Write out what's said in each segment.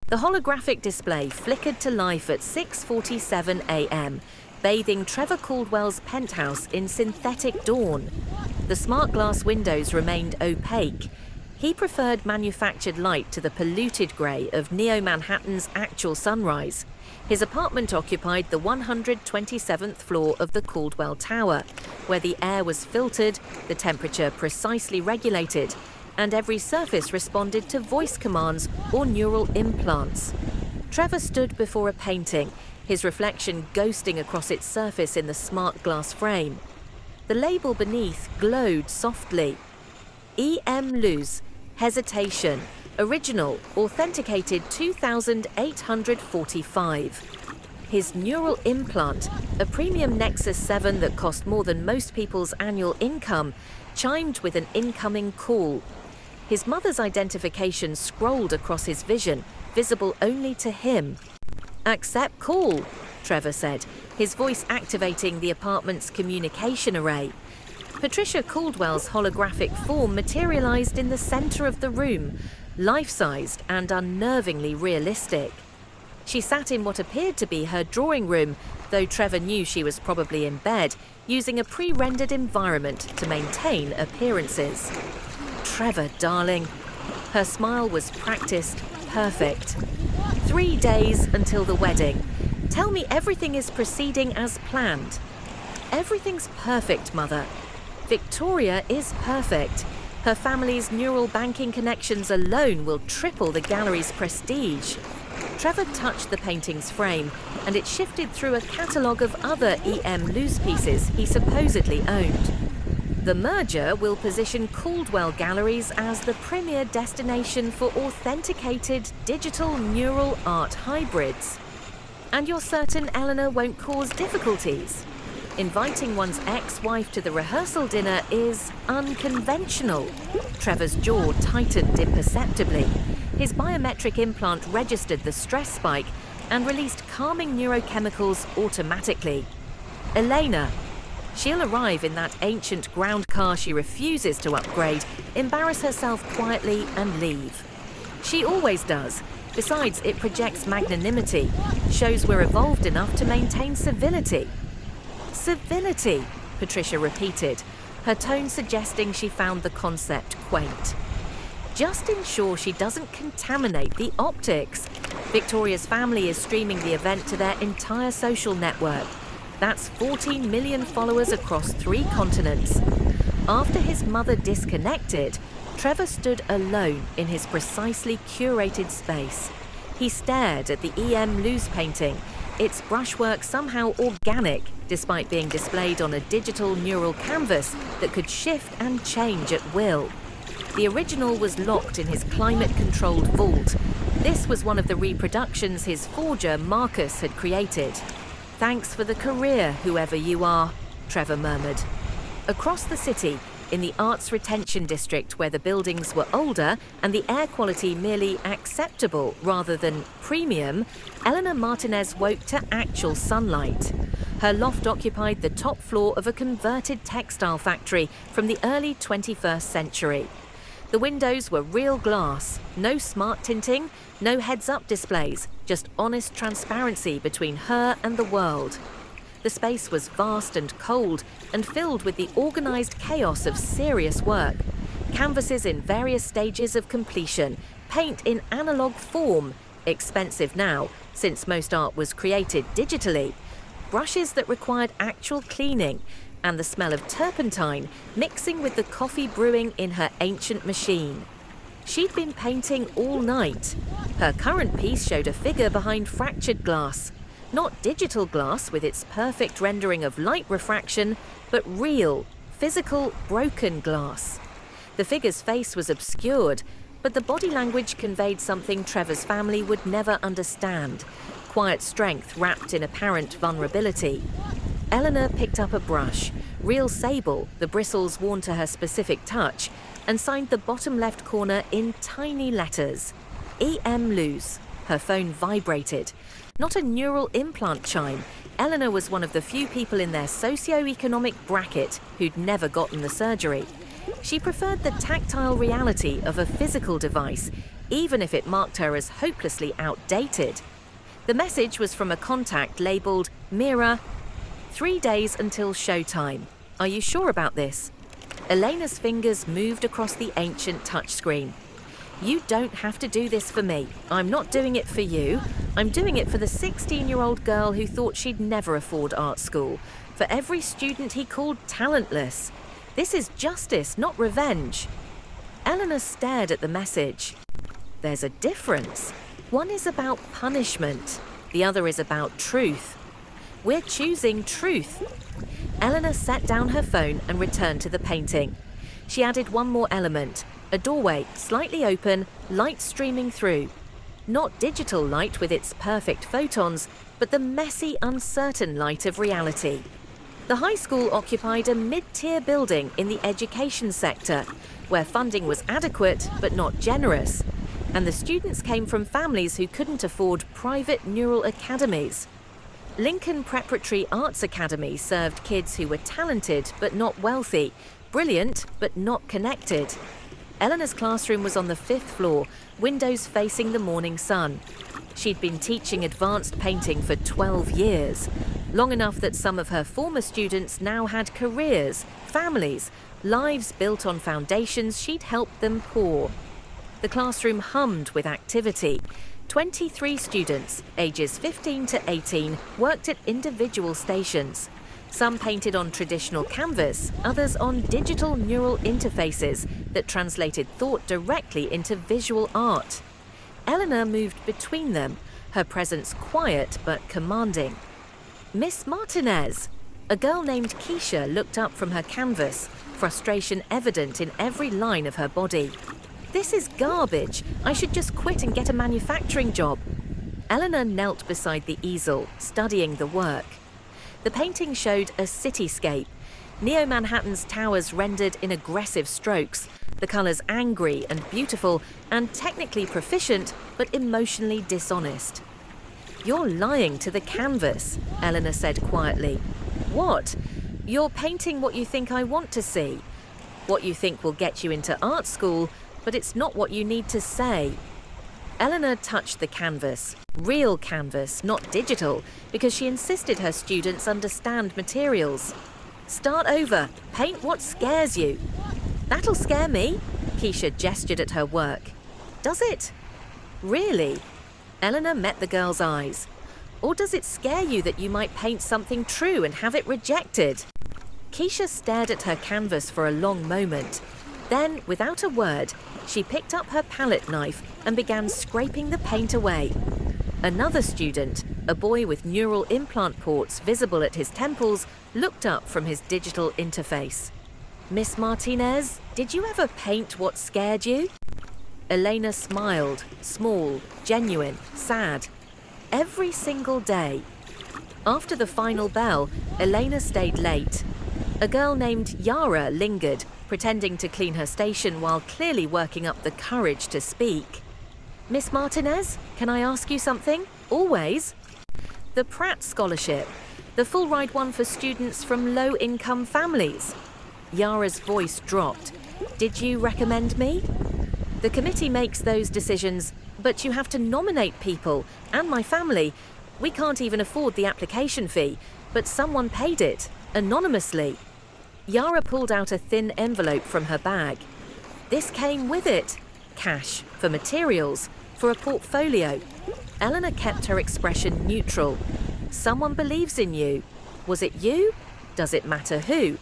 The holographic display flickered to life at 6:47 a.m., bathing Trevor Caldwell's penthouse in synthetic dawn. The smart glass windows remained opaque. He preferred manufactured light to the polluted grey of Neo-Manhattan's actual sunrise. His apartment occupied the 127th floor of the Caldwell Tower, where the air was filtered, the temperature precisely regulated, and every surface responded to voice commands or neural implants. Trevor stood before a painting, his reflection ghosting across its surface in the smart glass frame. The label beneath glowed softly. E.M. Luz, Hesitation, Original, Authenticated 2845. His neural implant, a premium Nexus 7 that cost more than most people's annual income, chimed with an incoming call. His mother's identification scrolled across his vision, visible only to him. "Accept call," Trevor said, his voice activating the apartment's communication array. Patricia Caldwell's holographic form materialized in the center of the room, life-sized and unnervingly realistic. She sat in what appeared to be her drawing room, though Trevor knew she was probably in bed, using a pre-rendered environment to maintain appearances. "Trevor, darling." Her smile was practiced, perfect. 3 days until the wedding. Tell me everything is proceeding as planned. Everything's perfect, Mother. Victoria is perfect. Her family's neural banking connections alone will triple the gallery's prestige. Trevor touched the painting's frame, and it shifted through a catalogue of other E.M. Luz pieces he supposedly owned. The merger will position Caldwell Galleries as the premier destination for authenticated digital neural art hybrids. And you're certain Eleanor won't cause difficulties? Inviting one's ex-wife to the rehearsal dinner is unconventional. Trevor's jaw tightened imperceptibly. His biometric implant registered the stress spike and released calming neurochemicals automatically. Elena. She'll arrive in that ancient ground car she refuses to upgrade, embarrass herself quietly and leave. She always does. Besides, it projects magnanimity, shows we're evolved enough to maintain civility. Civility, Patricia repeated, her tone suggesting she found the concept quaint. Just ensure she doesn't contaminate the optics. Victoria's family is streaming the event to their entire social network. That's 14 million followers across 3 continents. After his mother disconnected, Trevor stood alone in his precisely curated space. He stared at the E.M. Luz painting, its brushwork somehow organic, despite being displayed on a digital neural canvas that could shift and change at will. The original was locked in his climate-controlled vault. This was one of the reproductions his forger, Marcus, had created. "Thanks for the career, whoever you are," Trevor murmured. Across the city, in the Arts Retention District where the buildings were older and the air quality merely acceptable rather than premium, Eleanor Martinez woke to actual sunlight. Her loft occupied the top floor of a converted textile factory from the early 21st century. The windows were real glass, no smart tinting, no heads-up displays, just honest transparency between her and the world. The space was vast and cold and filled with the organized chaos of serious work. Canvases in various stages of completion, paint in analog form, expensive now since most art was created digitally, brushes that required actual cleaning, and the smell of turpentine mixing with the coffee brewing in her ancient machine. She'd been painting all night. Her current piece showed a figure behind fractured glass. Not digital glass with its perfect rendering of light refraction, but real, physical, broken glass. The figure's face was obscured, but the body language conveyed something Trevor's family would never understand. Quiet strength wrapped in apparent vulnerability. Eleanor picked up a brush, real sable, the bristles worn to her specific touch, and signed the bottom left corner in tiny letters. E.M. Luz. Her phone vibrated. Not a neural implant chime. Eleanor was one of the few people in their socio-economic bracket who'd never gotten the surgery. She preferred the tactile reality of a physical device, even if it marked her as hopelessly outdated. The message was from a contact labeled Mira, 3 days until showtime. Are you sure about this? Elena's fingers moved across the ancient touchscreen. You don't have to do this for me. I'm not doing it for you. I'm doing it for the 16-year-old girl who thought she'd never afford art school, for every student he called talentless. This is justice, not revenge. Eleanor stared at the message. There's a difference. One is about punishment. The other is about truth. We're choosing truth. Eleanor set down her phone and returned to the painting. She added one more element, a doorway, slightly open, light streaming through. Not digital light with its perfect photons, but the messy, uncertain light of reality. The high school occupied a mid-tier building in the education sector, where funding was adequate but not generous, and the students came from families who couldn't afford private neural academies. Lincoln Preparatory Arts Academy served kids who were talented but not wealthy, brilliant but not connected. Eleanor's classroom was on the 5th floor, windows facing the morning sun. She'd been teaching advanced painting for 12 years, long enough that some of her former students now had careers, families, lives built on foundations she'd helped them pour. The classroom hummed with activity. 23 students, ages 15 to 18, worked at individual stations. Some painted on traditional canvas, others on digital neural interfaces that translated thought directly into visual art. Eleanor moved between them, her presence quiet but commanding. Miss Martinez! A girl named Keisha looked up from her canvas, frustration evident in every line of her body. This is garbage. I should just quit and get a manufacturing job. Eleanor knelt beside the easel, studying the work. The painting showed a cityscape. Neo-Manhattan's towers rendered in aggressive strokes, the colours angry and beautiful, and technically proficient, but emotionally dishonest. You're lying to the canvas, Eleanor said quietly. What? You're painting what you think I want to see. What you think will get you into art school, but it's not what you need to say. Eleanor touched the canvas, real canvas, not digital, because she insisted her students understand materials. Start over. Paint what scares you. That'll scare me, Keisha gestured at her work. Does it? Really? Eleanor met the girl's eyes. Or does it scare you that you might paint something true and have it rejected? Keisha stared at her canvas for a long moment. Then, without a word, she picked up her palette knife and began scraping the paint away. Another student, a boy with neural implant ports visible at his temples, looked up from his digital interface. Miss Martinez, did you ever paint what scared you? Elena smiled, small, genuine, sad. Every single day. After the final bell, Elena stayed late. A girl named Yara lingered, pretending to clean her station while clearly working up the courage to speak. Miss Martinez, can I ask you something? Always. The Pratt Scholarship, the full-ride one for students from low-income families. Yara's voice dropped. Did you recommend me? The committee makes those decisions, but you have to nominate people, and my family. We can't even afford the application fee, but someone paid it, anonymously. Yara pulled out a thin envelope from her bag. This came with it. Cash, for materials, for a portfolio. Eleanor kept her expression neutral. Someone believes in you. Was it you? Does it matter who?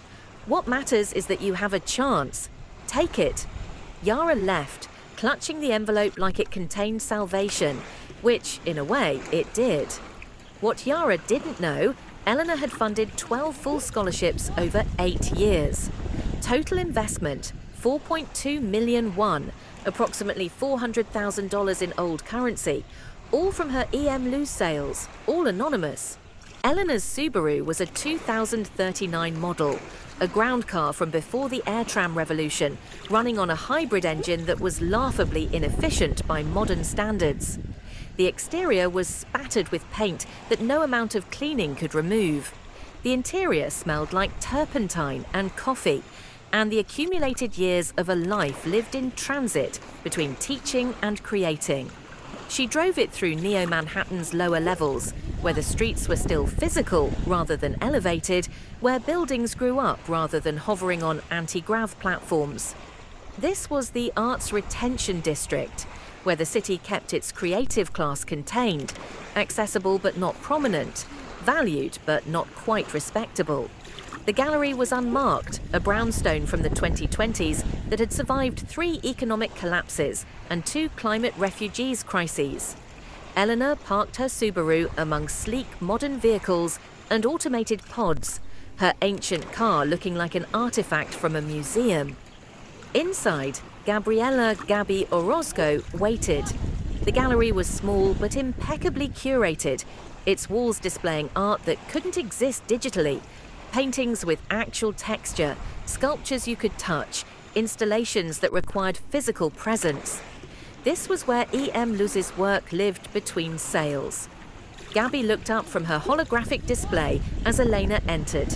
What matters is that you have a chance. Take it. Yara left, clutching the envelope like it contained salvation, which, in a way, it did. What Yara didn't know, Eleanor had funded 12 full scholarships over 8 years. Total investment, $4.2 million won, approximately $400,000 in old currency, all from her EM loose sales, all anonymous. Eleanor's Subaru was a 2039 model, a ground car from before the air tram revolution, running on a hybrid engine that was laughably inefficient by modern standards. The exterior was spattered with paint that no amount of cleaning could remove. The interior smelled like turpentine and coffee, and the accumulated years of a life lived in transit between teaching and creating. She drove it through Neo-Manhattan's lower levels, where the streets were still physical rather than elevated, where buildings grew up rather than hovering on anti-grav platforms. This was the Arts Retention District, where the city kept its creative class contained, accessible but not prominent, valued but not quite respectable. The gallery was unmarked, a brownstone from the 2020s that had survived 3 economic collapses and 2 climate refugees crises. Eleanor parked her Subaru among sleek modern vehicles and automated pods, her ancient car looking like an artifact from a museum. Inside, Gabriella "Gabby" Orozco waited. The gallery was small but impeccably curated, its walls displaying art that couldn't exist digitally. Paintings with actual texture, sculptures you could touch, installations that required physical presence. This was where E.M. Luz's work lived between sales. Gabby looked up from her holographic display as Elena entered.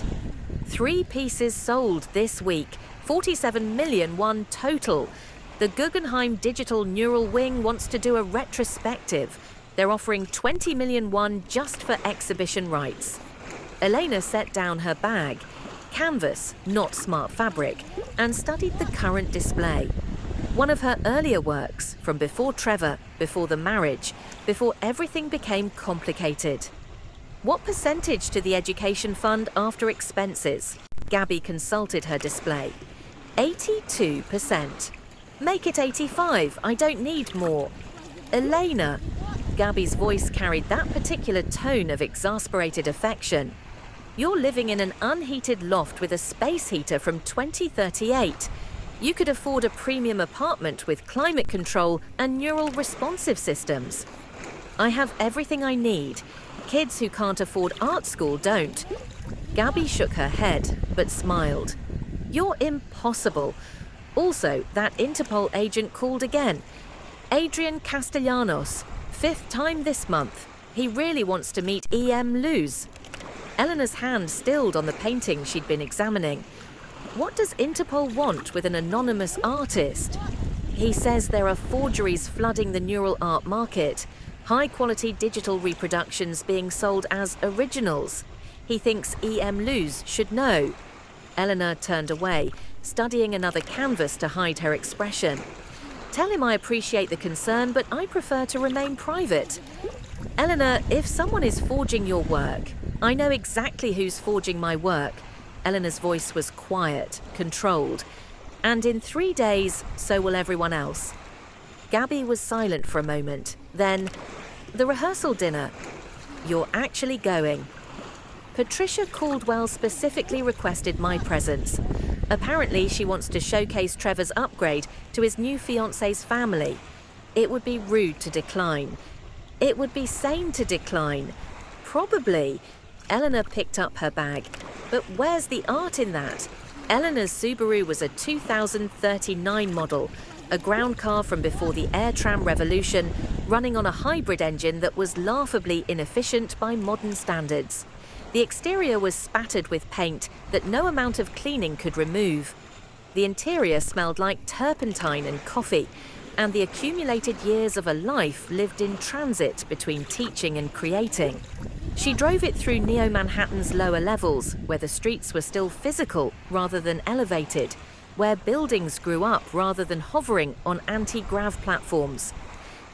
3 pieces sold this week, 47 million won total. The Guggenheim Digital Neural Wing wants to do a retrospective. They're offering 20 million won just for exhibition rights. Elena set down her bag, canvas, not smart fabric, and studied the current display. One of her earlier works, from before Trevor, before the marriage, before everything became complicated. What percentage to the education fund after expenses? Gabby consulted her display. 82%. Make it 85, I don't need more. Elena. Gabby's voice carried that particular tone of exasperated affection. You're living in an unheated loft with a space heater from 2038. You could afford a premium apartment with climate control and neural responsive systems. I have everything I need. Kids who can't afford art school don't. Gabby shook her head, but smiled. You're impossible. Also, that Interpol agent called again. Adrian Castellanos, 5th time this month. He really wants to meet E.M. Luz. Eleanor's hand stilled on the painting she'd been examining. What does Interpol want with an anonymous artist? He says there are forgeries flooding the neural art market, high-quality digital reproductions being sold as originals. He thinks E.M. Luz should know. Eleanor turned away, studying another canvas to hide her expression. Tell him I appreciate the concern, but I prefer to remain private. Eleanor, if someone is forging your work, I know exactly who's forging my work. Eleanor's voice was quiet, controlled. And in 3 days, so will everyone else. Gabby was silent for a moment. Then, the rehearsal dinner. You're actually going. Patricia Caldwell specifically requested my presence. Apparently, she wants to showcase Trevor's upgrade to his new fiancé's family. It would be rude to decline. It would be sane to decline. Probably. Eleanor picked up her bag. But where's the art in that? Eleanor's Subaru was a 2039 model, a ground car from before the air tram revolution, running on a hybrid engine that was laughably inefficient by modern standards. The exterior was spattered with paint that no amount of cleaning could remove. The interior smelled like turpentine and coffee, and the accumulated years of a life lived in transit between teaching and creating. She drove it through Neo-Manhattan's lower levels, where the streets were still physical rather than elevated, where buildings grew up rather than hovering on anti-grav platforms.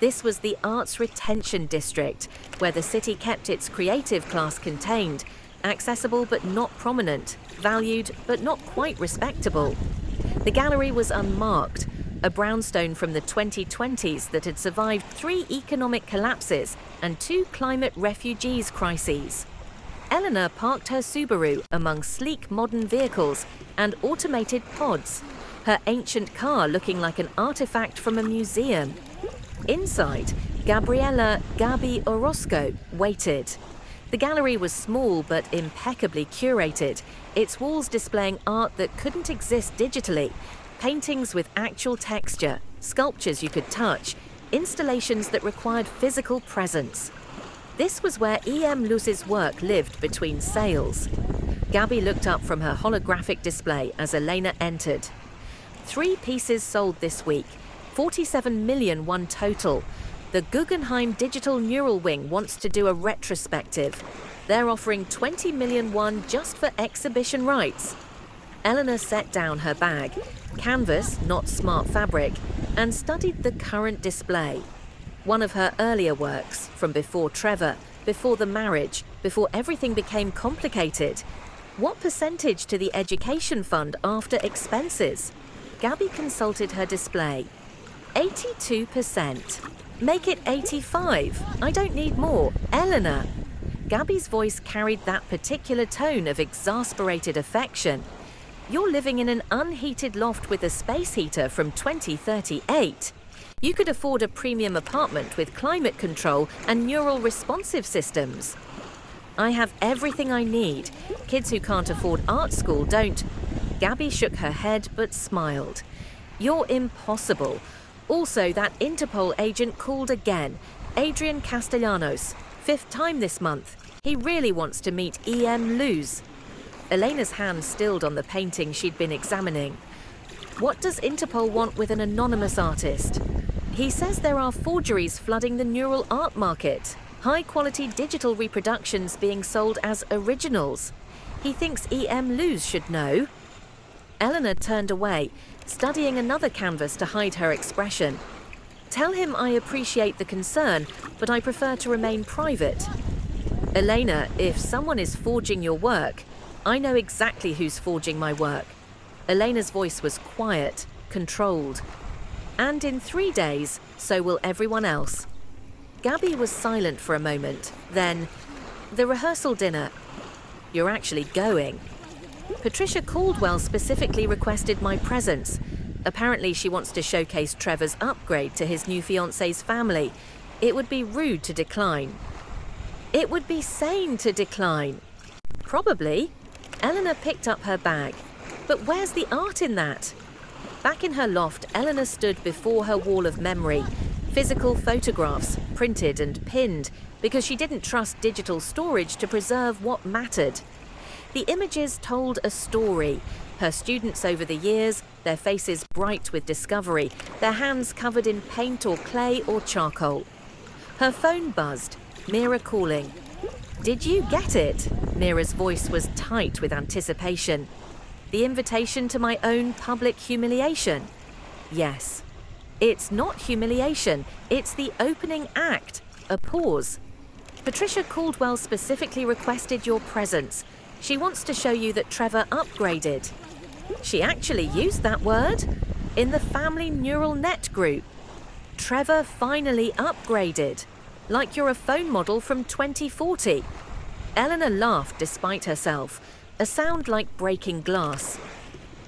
This was the Arts Retention District, where the city kept its creative class contained, accessible but not prominent, valued but not quite respectable. The gallery was unmarked, a brownstone from the 2020s that had survived 3 economic collapses and 2 climate refugees crises. Eleanor parked her Subaru among sleek modern vehicles and automated pods, her ancient car looking like an artifact from a museum. Inside, Gabriella "Gabby" Orozco waited. The gallery was small but impeccably curated, its walls displaying art that couldn't exist digitally, paintings with actual texture, sculptures you could touch, installations that required physical presence. This was where E.M. Luz's work lived between sales. Gabby looked up from her holographic display as Elena entered. 3 pieces sold this week, 47 million won total. The Guggenheim Digital Neural Wing wants to do a retrospective. They're offering 20 million won just for exhibition rights. Eleanor set down her bag, canvas, not smart fabric, and studied the current display. One of her earlier works, from before Trevor, before the marriage, before everything became complicated. What percentage to the education fund after expenses? Gabby consulted her display. 82%. Make it 85. I don't need more. Eleanor. Gabby's voice carried that particular tone of exasperated affection. You're living in an unheated loft with a space heater from 2038. You could afford a premium apartment with climate control and neural responsive systems. I have everything I need. Kids who can't afford art school don't. Gabby shook her head but smiled. You're impossible. Also, that Interpol agent called again. Adrian Castellanos. 5th time this month. He really wants to meet E.M. Luz. Elena's hand stilled on the painting she'd been examining. What does Interpol want with an anonymous artist? He says there are forgeries flooding the neural art market. High-quality digital reproductions being sold as originals. He thinks E.M. Luz should know. Eleanor turned away, studying another canvas to hide her expression. Tell him I appreciate the concern, but I prefer to remain private. Elena, if someone is forging your work, I know exactly who's forging my work. Elena's voice was quiet, controlled. And in 3 days, so will everyone else. Gabby was silent for a moment. Then, the rehearsal dinner. You're actually going. Patricia Caldwell specifically requested my presence. Apparently she wants to showcase Trevor's upgrade to his new fiancé's family. It would be rude to decline. It would be sane to decline. Probably. Eleanor picked up her bag. But where's the art in that? Back in her loft, Eleanor stood before her wall of memory. Physical photographs, printed and pinned, because she didn't trust digital storage to preserve what mattered. The images told a story. Her students over the years, their faces bright with discovery, their hands covered in paint or clay or charcoal. Her phone buzzed, Mira calling. Did you get it? Mira's voice was tight with anticipation. The invitation to my own public humiliation? Yes. It's not humiliation, it's the opening act, a pause. Patricia Caldwell specifically requested your presence. She wants to show you that Trevor upgraded. She actually used that word in the Family Neural Net group. Trevor finally upgraded, like you're a phone model from 2040. Eleanor laughed despite herself, a sound like breaking glass.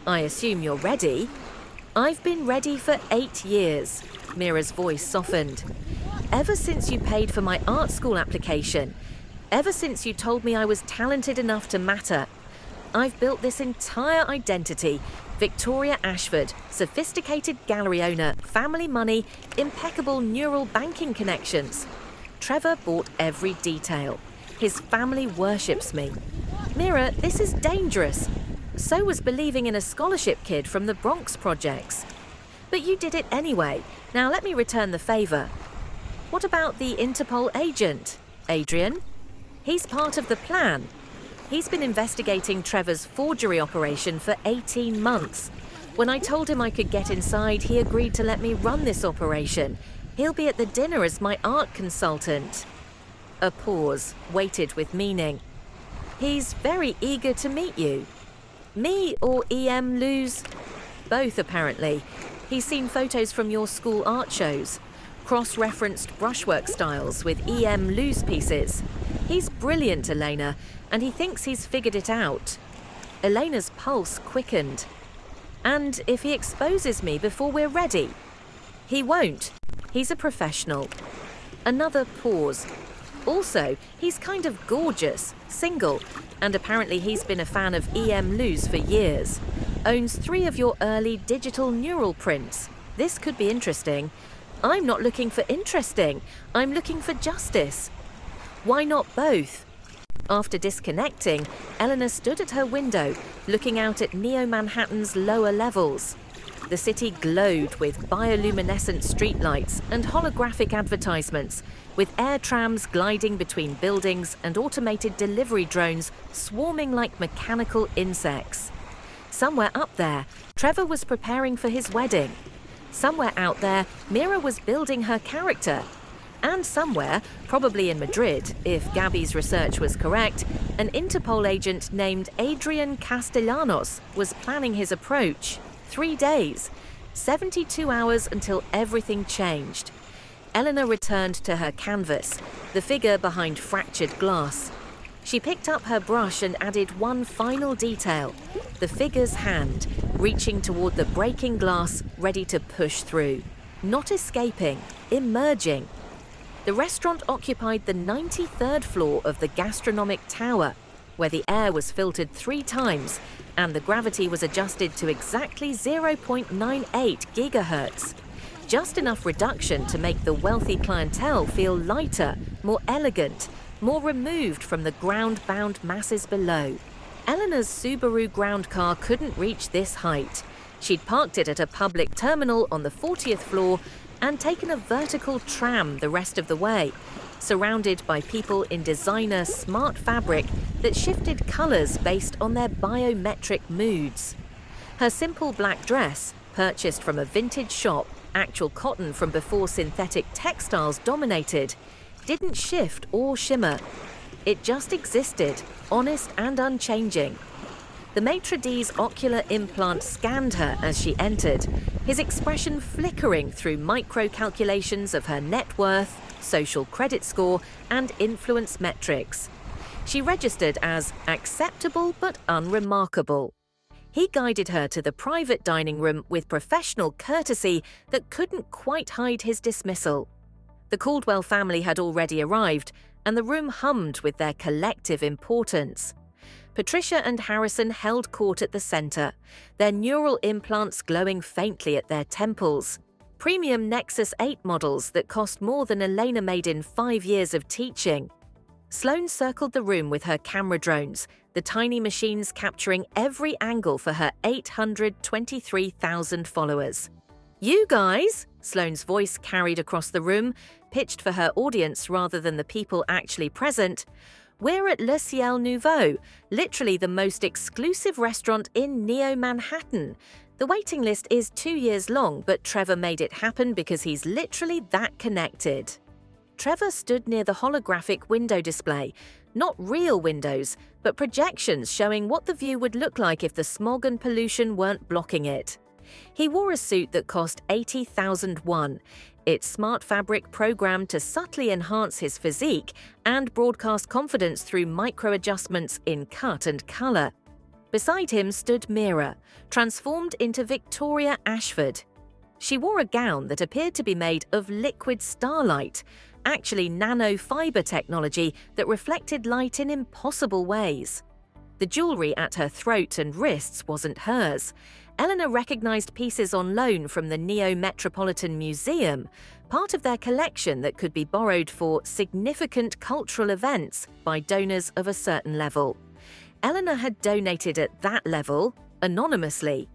I assume you're ready. I've been ready for 8 years. Mira's voice softened. Ever since you paid for my art school application, ever since you told me I was talented enough to matter, I've built this entire identity. Victoria Ashford, sophisticated gallery owner, family money, impeccable neural banking connections. Trevor bought every detail. His family worships me. Mira, this is dangerous. So was believing in a scholarship kid from the Bronx projects. But you did it anyway. Now let me return the favor. What about the Interpol agent, Adrian? He's part of the plan. He's been investigating Trevor's forgery operation for 18 months. When I told him I could get inside, he agreed to let me run this operation. He'll be at the dinner as my art consultant. A pause, weighted with meaning. He's very eager to meet you. Me or E.M. Luz? Both, apparently. He's seen photos from your school art shows. Cross-referenced brushwork styles with E.M. Luz pieces. He's brilliant, Elena, and he thinks he's figured it out. Elena's pulse quickened. And if he exposes me before we're ready? He won't. He's a professional. Another pause. Also, he's kind of gorgeous, single, and apparently he's been a fan of E.M. Luz for years. Owns 3 of your early digital neural prints. This could be interesting. I'm not looking for interesting. I'm looking for justice. Why not both? After disconnecting, Elena stood at her window, looking out at Neo-Manhattan's lower levels. The city glowed with bioluminescent streetlights and holographic advertisements, with air trams gliding between buildings and automated delivery drones swarming like mechanical insects. Somewhere up there, Trevor was preparing for his wedding. Somewhere out there, Mira was building her character. And somewhere, probably in Madrid, if Gabby's research was correct, an Interpol agent named Adrian Castellanos was planning his approach. 3 days, 72 hours until everything changed. Elena returned to her canvas, the figure behind fractured glass. She picked up her brush and added one final detail, the figure's hand, reaching toward the breaking glass, ready to push through. Not escaping, emerging. The restaurant occupied the 93rd floor of the gastronomic tower, where the air was filtered 3 times and the gravity was adjusted to exactly 0.98 gigahertz. Just enough reduction to make the wealthy clientele feel lighter, more elegant, more removed from the ground-bound masses below. Eleanor's Subaru ground car couldn't reach this height. She'd parked it at a public terminal on the 40th floor and taken a vertical tram the rest of the way, surrounded by people in designer smart fabric that shifted colors based on their biometric moods. Her simple black dress, purchased from a vintage shop, actual cotton from before synthetic textiles dominated, didn't shift or shimmer. It just existed, honest and unchanging. The maitre d's ocular implant scanned her as she entered, his expression flickering through micro-calculations of her net worth, social credit score, and influence metrics. She registered as acceptable but unremarkable. He guided her to the private dining room with professional courtesy that couldn't quite hide his dismissal. The Caldwell family had already arrived, and the room hummed with their collective importance. Patricia and Harrison held court at the center, their neural implants glowing faintly at their temples. Premium Nexus 8 models that cost more than Elena made in 5 years of teaching. Sloane circled the room with her camera drones, the tiny machines capturing every angle for her 823,000 followers. "You guys," Sloane's voice carried across the room, pitched for her audience rather than the people actually present, "we're at Le Ciel Nouveau, literally the most exclusive restaurant in Neo-Manhattan. The waiting list is 2 years long, but Trevor made it happen because he's literally that connected." Trevor stood near the holographic window display, not real windows, but projections showing what the view would look like if the smog and pollution weren't blocking it. He wore a suit that cost $80,001, its smart fabric programmed to subtly enhance his physique and broadcast confidence through micro-adjustments in cut and color. Beside him stood Mira, transformed into Victoria Ashford. She wore a gown that appeared to be made of liquid starlight, actually nanofiber technology that reflected light in impossible ways. The jewelry at her throat and wrists wasn't hers. Eleanor recognized pieces on loan from the Neo-Metropolitan Museum, part of their collection that could be borrowed for significant cultural events by donors of a certain level. Eleanor had donated at that level, anonymously.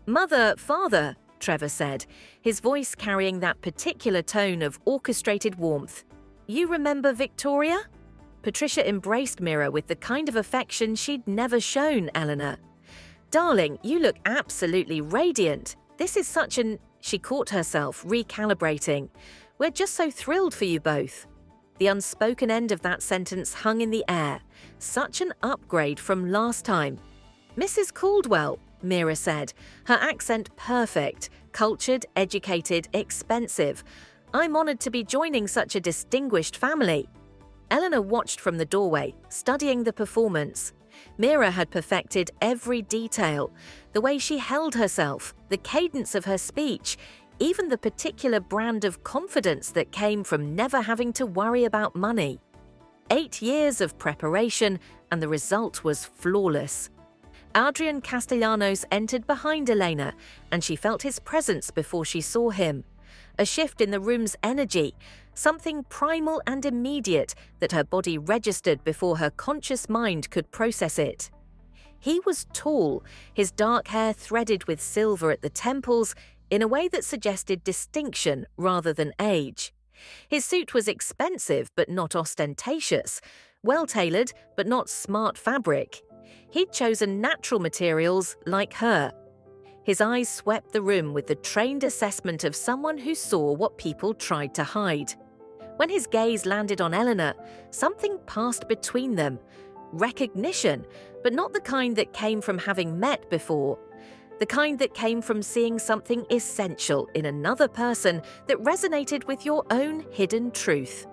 "Mother, father," Trevor said, his voice carrying that particular tone of orchestrated warmth. "You remember Victoria?" Patricia embraced Mira with the kind of affection she'd never shown Eleanor. "Darling, you look absolutely radiant. This is such an..." She caught herself, recalibrating. "We're just so thrilled for you both." The unspoken end of that sentence hung in the air. Such an upgrade from last time. "Mrs. Caldwell," Mira said, her accent perfect, cultured, educated, expensive. "I'm honored to be joining such a distinguished family." Eleanor watched from the doorway, studying the performance. Mira had perfected every detail, the way she held herself, the cadence of her speech, even the particular brand of confidence that came from never having to worry about money. 8 years of preparation, and the result was flawless. Adrian Castellanos entered behind Elena, and she felt his presence before she saw him. A shift in the room's energy. something primal and immediate that her body registered before her conscious mind could process it. He was tall, his dark hair threaded with silver at the temples in a way that suggested distinction rather than age. His suit was expensive but not ostentatious, well-tailored but not smart fabric. He'd chosen natural materials like her. His eyes swept the room with the trained assessment of someone who saw what people tried to hide. When his gaze landed on Eleanor, something passed between them. Recognition, but not the kind that came from having met before. The kind that came from seeing something essential in another person that resonated with your own hidden truth.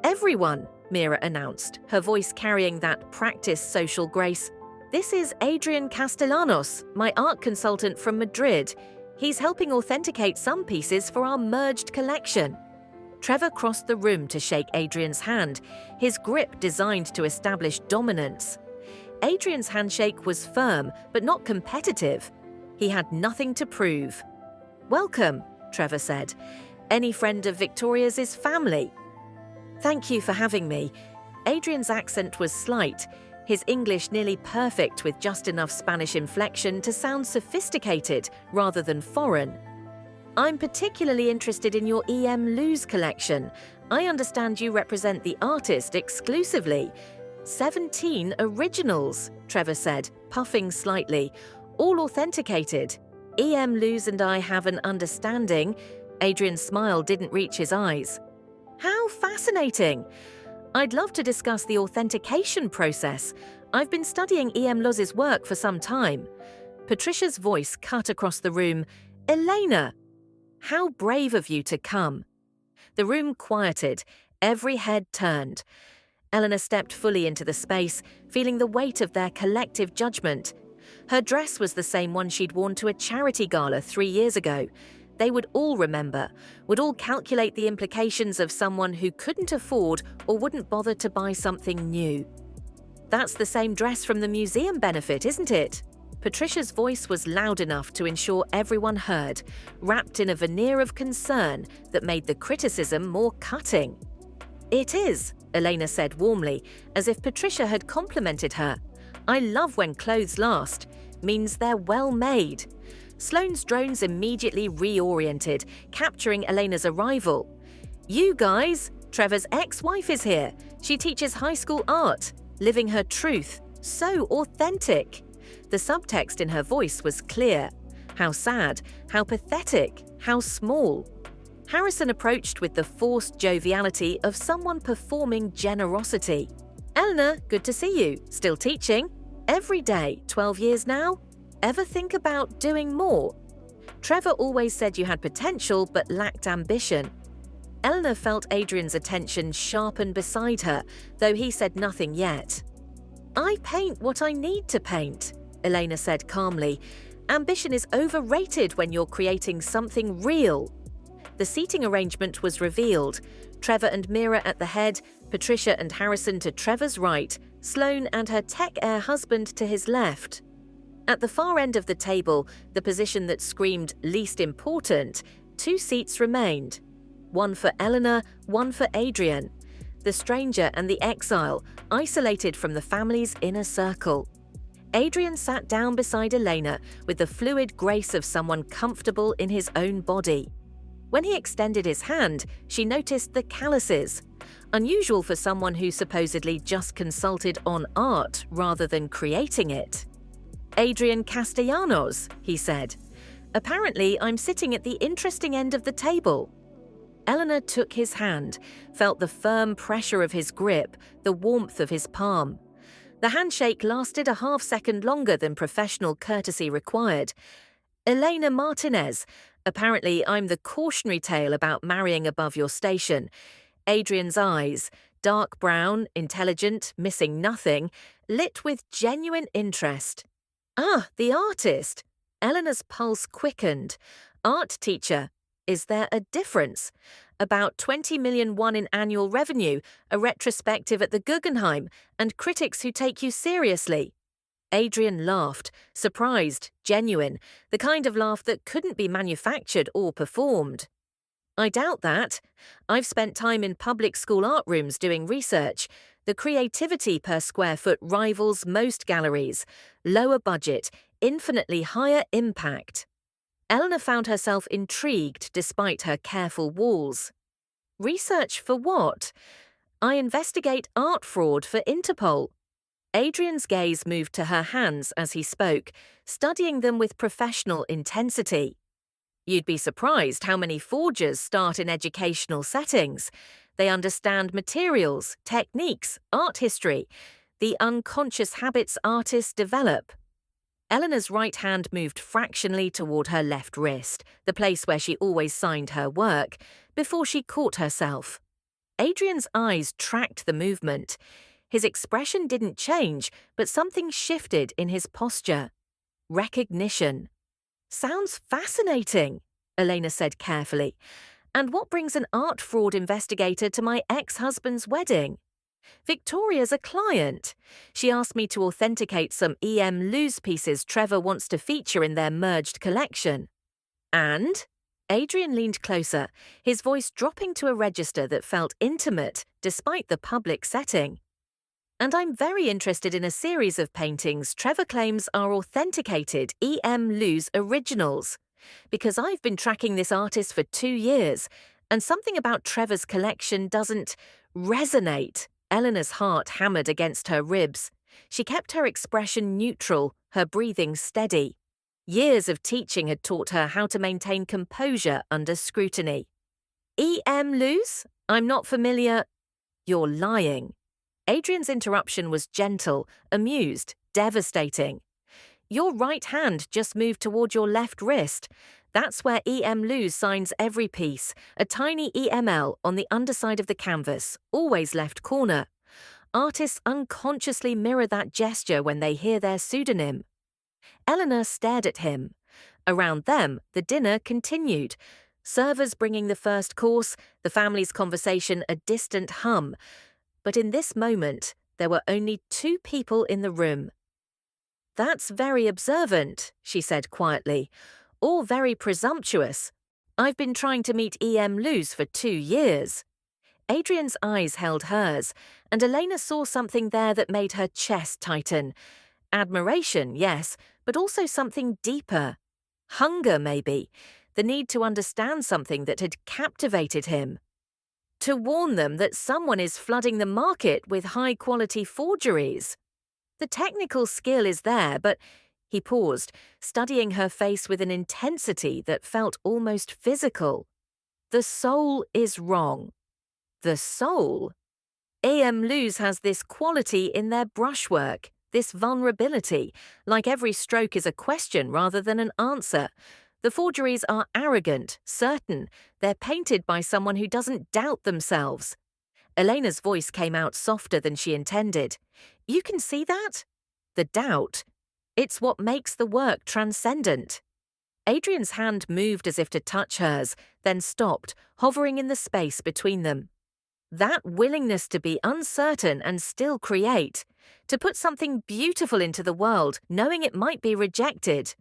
"Everyone," Mira announced, her voice carrying that practiced social grace. "This is Adrian Castellanos, my art consultant from Madrid. He's helping authenticate some pieces for our merged collection." Trevor crossed the room to shake Adrian's hand, his grip designed to establish dominance. Adrian's handshake was firm, but not competitive. He had nothing to prove. "Welcome," Trevor said. "Any friend of Victoria's is family." "Thank you for having me." Adrian's accent was slight, his English nearly perfect with just enough Spanish inflection to sound sophisticated rather than foreign. "I'm particularly interested in your E.M. Lewes collection. I understand you represent the artist exclusively." 17 originals, Trevor said, puffing slightly, all authenticated. "E.M. Lewes and I have an understanding." Adrian's smile didn't reach his eyes. "How fascinating! I'd love to discuss the authentication process. I've been studying E.M. Lewes's work for some time." Patricia's voice cut across the room. "Elena! How brave of you to come." The room quieted, every head turned. Eleanor stepped fully into the space, feeling the weight of their collective judgment. Her dress was the same one she'd worn to a charity gala 3 years ago. They would all remember, would all calculate the implications of someone who couldn't afford or wouldn't bother to buy something new. "That's the same dress from the museum benefit, isn't it?" Patricia's voice was loud enough to ensure everyone heard, wrapped in a veneer of concern that made the criticism more cutting. "It is," Elena said warmly, as if Patricia had complimented her. "I love when clothes last. Means they're well made." Sloane's drones immediately reoriented, capturing Elena's arrival. "You guys, Trevor's ex-wife is here. She teaches high school art, living her truth. So authentic." The subtext in her voice was clear. How sad, how pathetic, how small. Harrison approached with the forced joviality of someone performing generosity. "Eleanor, good to see you. Still teaching? Every day, 12 years now? Ever think about doing more?" "Trevor always said you had potential but lacked ambition." Eleanor felt Adrian's attention sharpen beside her, though he said nothing yet. "I paint what I need to paint," Elena said calmly. "Ambition is overrated when you're creating something real." The seating arrangement was revealed. Trevor and Mira at the head, Patricia and Harrison to Trevor's right, Sloane and her tech heir husband to his left. At the far end of the table, the position that screamed least important, 2 seats remained. One for Eleanor, one for Adrian. The stranger and the exile, isolated from the family's inner circle. Adrian sat down beside Elena with the fluid grace of someone comfortable in his own body. When he extended his hand, she noticed the calluses, unusual for someone who supposedly just consulted on art rather than creating it. "Adrian Castellanos," he said. "Apparently I'm sitting at the interesting end of the table." Eleanor took his hand, felt the firm pressure of his grip, the warmth of his palm. The handshake lasted a half-second longer than professional courtesy required. "Elena Martinez, apparently I'm the cautionary tale about marrying above your station." Adrian's eyes, dark brown, intelligent, missing nothing, lit with genuine interest. "Ah, the artist." Eleanor's pulse quickened. "Art teacher. Is there a difference? About 20 million won in annual revenue, a retrospective at the Guggenheim, and critics who take you seriously." Adrian laughed, surprised, genuine, the kind of laugh that couldn't be manufactured or performed. I doubt that. I've spent time in public school art rooms doing research. The creativity per square foot rivals most galleries. Lower budget, infinitely higher impact. Eleanor found herself intrigued despite her careful walls. Research for what? I investigate art fraud for Interpol. Adrian's gaze moved to her hands as he spoke, studying them with professional intensity. You'd be surprised how many forgers start in educational settings. They understand materials, techniques, art history, the unconscious habits artists develop. Eleanor's right hand moved fractionally toward her left wrist, the place where she always signed her work, before she caught herself. Adrian's eyes tracked the movement. His expression didn't change, but something shifted in his posture. Recognition. Sounds fascinating, Elena said carefully. And what brings an art fraud investigator to my ex-husband's wedding? Victoria's a client. She asked me to authenticate some E.M. Lewes pieces Trevor wants to feature in their merged collection. And? Adrian leaned closer, his voice dropping to a register that felt intimate despite the public setting. And I'm very interested in a series of paintings Trevor claims are authenticated E.M. Lewes originals. Because I've been tracking this artist for 2 years, and something about Trevor's collection doesn't resonate. Eleanor's heart hammered against her ribs. She kept her expression neutral, her breathing steady. Years of teaching had taught her how to maintain composure under scrutiny. E.M. Lewes? I'm not familiar. You're lying. Adrian's interruption was gentle, amused, devastating. Your right hand just moved toward your left wrist. That's where E.M. Lewes signs every piece, a tiny EML on the underside of the canvas, always left corner. Artists unconsciously mirror that gesture when they hear their pseudonym. Eleanor stared at him. Around them, the dinner continued. Servers bringing the first course, the family's conversation a distant hum. But in this moment, there were only 2 people in the room. That's very observant, she said quietly, or very presumptuous. I've been trying to meet E.M. Lewes for 2 years. Adrian's eyes held hers, and Elena saw something there that made her chest tighten. Admiration, yes, but also something deeper. Hunger, maybe. The need to understand something that had captivated him. To warn them that someone is flooding the market with high-quality forgeries. The technical skill is there, but he paused, studying her face with an intensity that felt almost physical. The soul is wrong. The soul? E.M. Lewes has this quality in their brushwork, this vulnerability, like every stroke is a question rather than an answer. The forgeries are arrogant, certain. They're painted by someone who doesn't doubt themselves. Elena's voice came out softer than she intended. You can see that? The doubt. It's what makes the work transcendent. Adrian's hand moved as if to touch hers, then stopped, hovering in the space between them. That willingness to be uncertain and still create, to put something beautiful into the world, knowing it might be rejected.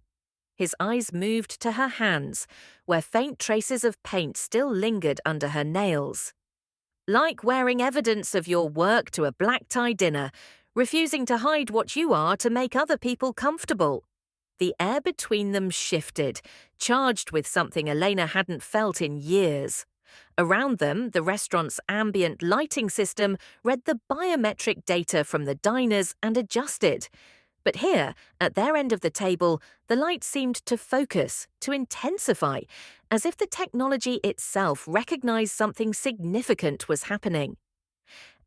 His eyes moved to her hands, where faint traces of paint still lingered under her nails. Like wearing evidence of your work to a black-tie dinner, refusing to hide what you are to make other people comfortable. The air between them shifted, charged with something Elena hadn't felt in years. Around them, the restaurant's ambient lighting system read the biometric data from the diners and adjusted. But here, at their end of the table, the light seemed to focus, to intensify, as if the technology itself recognized something significant was happening.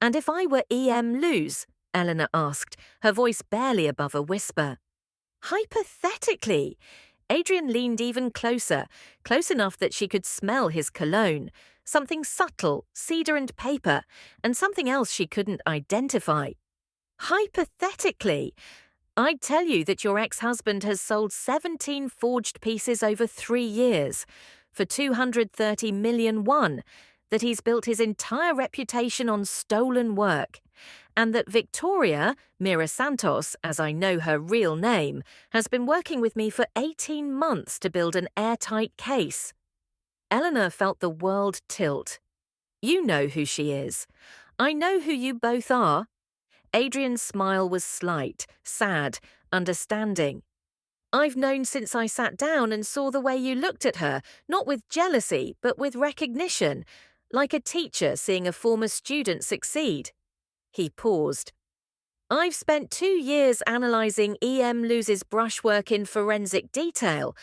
And if I were E.M. Lewes? Eleanor asked, her voice barely above a whisper. Hypothetically. Adrian leaned even closer, close enough that she could smell his cologne, something subtle, cedar and paper, and something else she couldn't identify. Hypothetically, I'd tell you that your ex-husband has sold 17 forged pieces over 3 years, for 230 million won, that he's built his entire reputation on stolen work, and that Victoria, Mira Santos, as I know her real name, has been working with me for 18 months to build an airtight case. Eleanor felt the world tilt. You know who she is. I know who you both are. Adrian's smile was slight, sad, understanding. I've known since I sat down and saw the way you looked at her, not with jealousy, but with recognition, like a teacher seeing a former student succeed. He paused. I've spent 2 years analysing E.M. Luz's brushwork in forensic detail.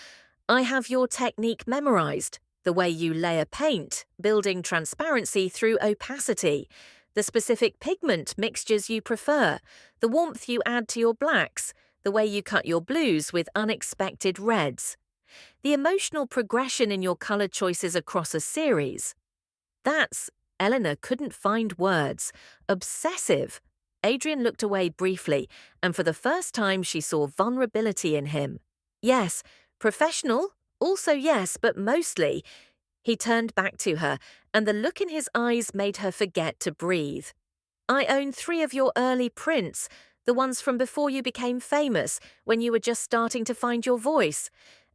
I have your technique memorised, the way you layer paint, building transparency through opacity, the specific pigment mixtures you prefer, the warmth you add to your blacks, the way you cut your blues with unexpected reds, the emotional progression in your colour choices across a series. That's, Eleanor couldn't find words, obsessive. Adrian looked away briefly, and for the first time she saw vulnerability in him. Yes, professional, also yes, but mostly. He turned back to her, and the look in his eyes made her forget to breathe. I own 3 of your early prints, the ones from before you became famous, when you were just starting to find your voice.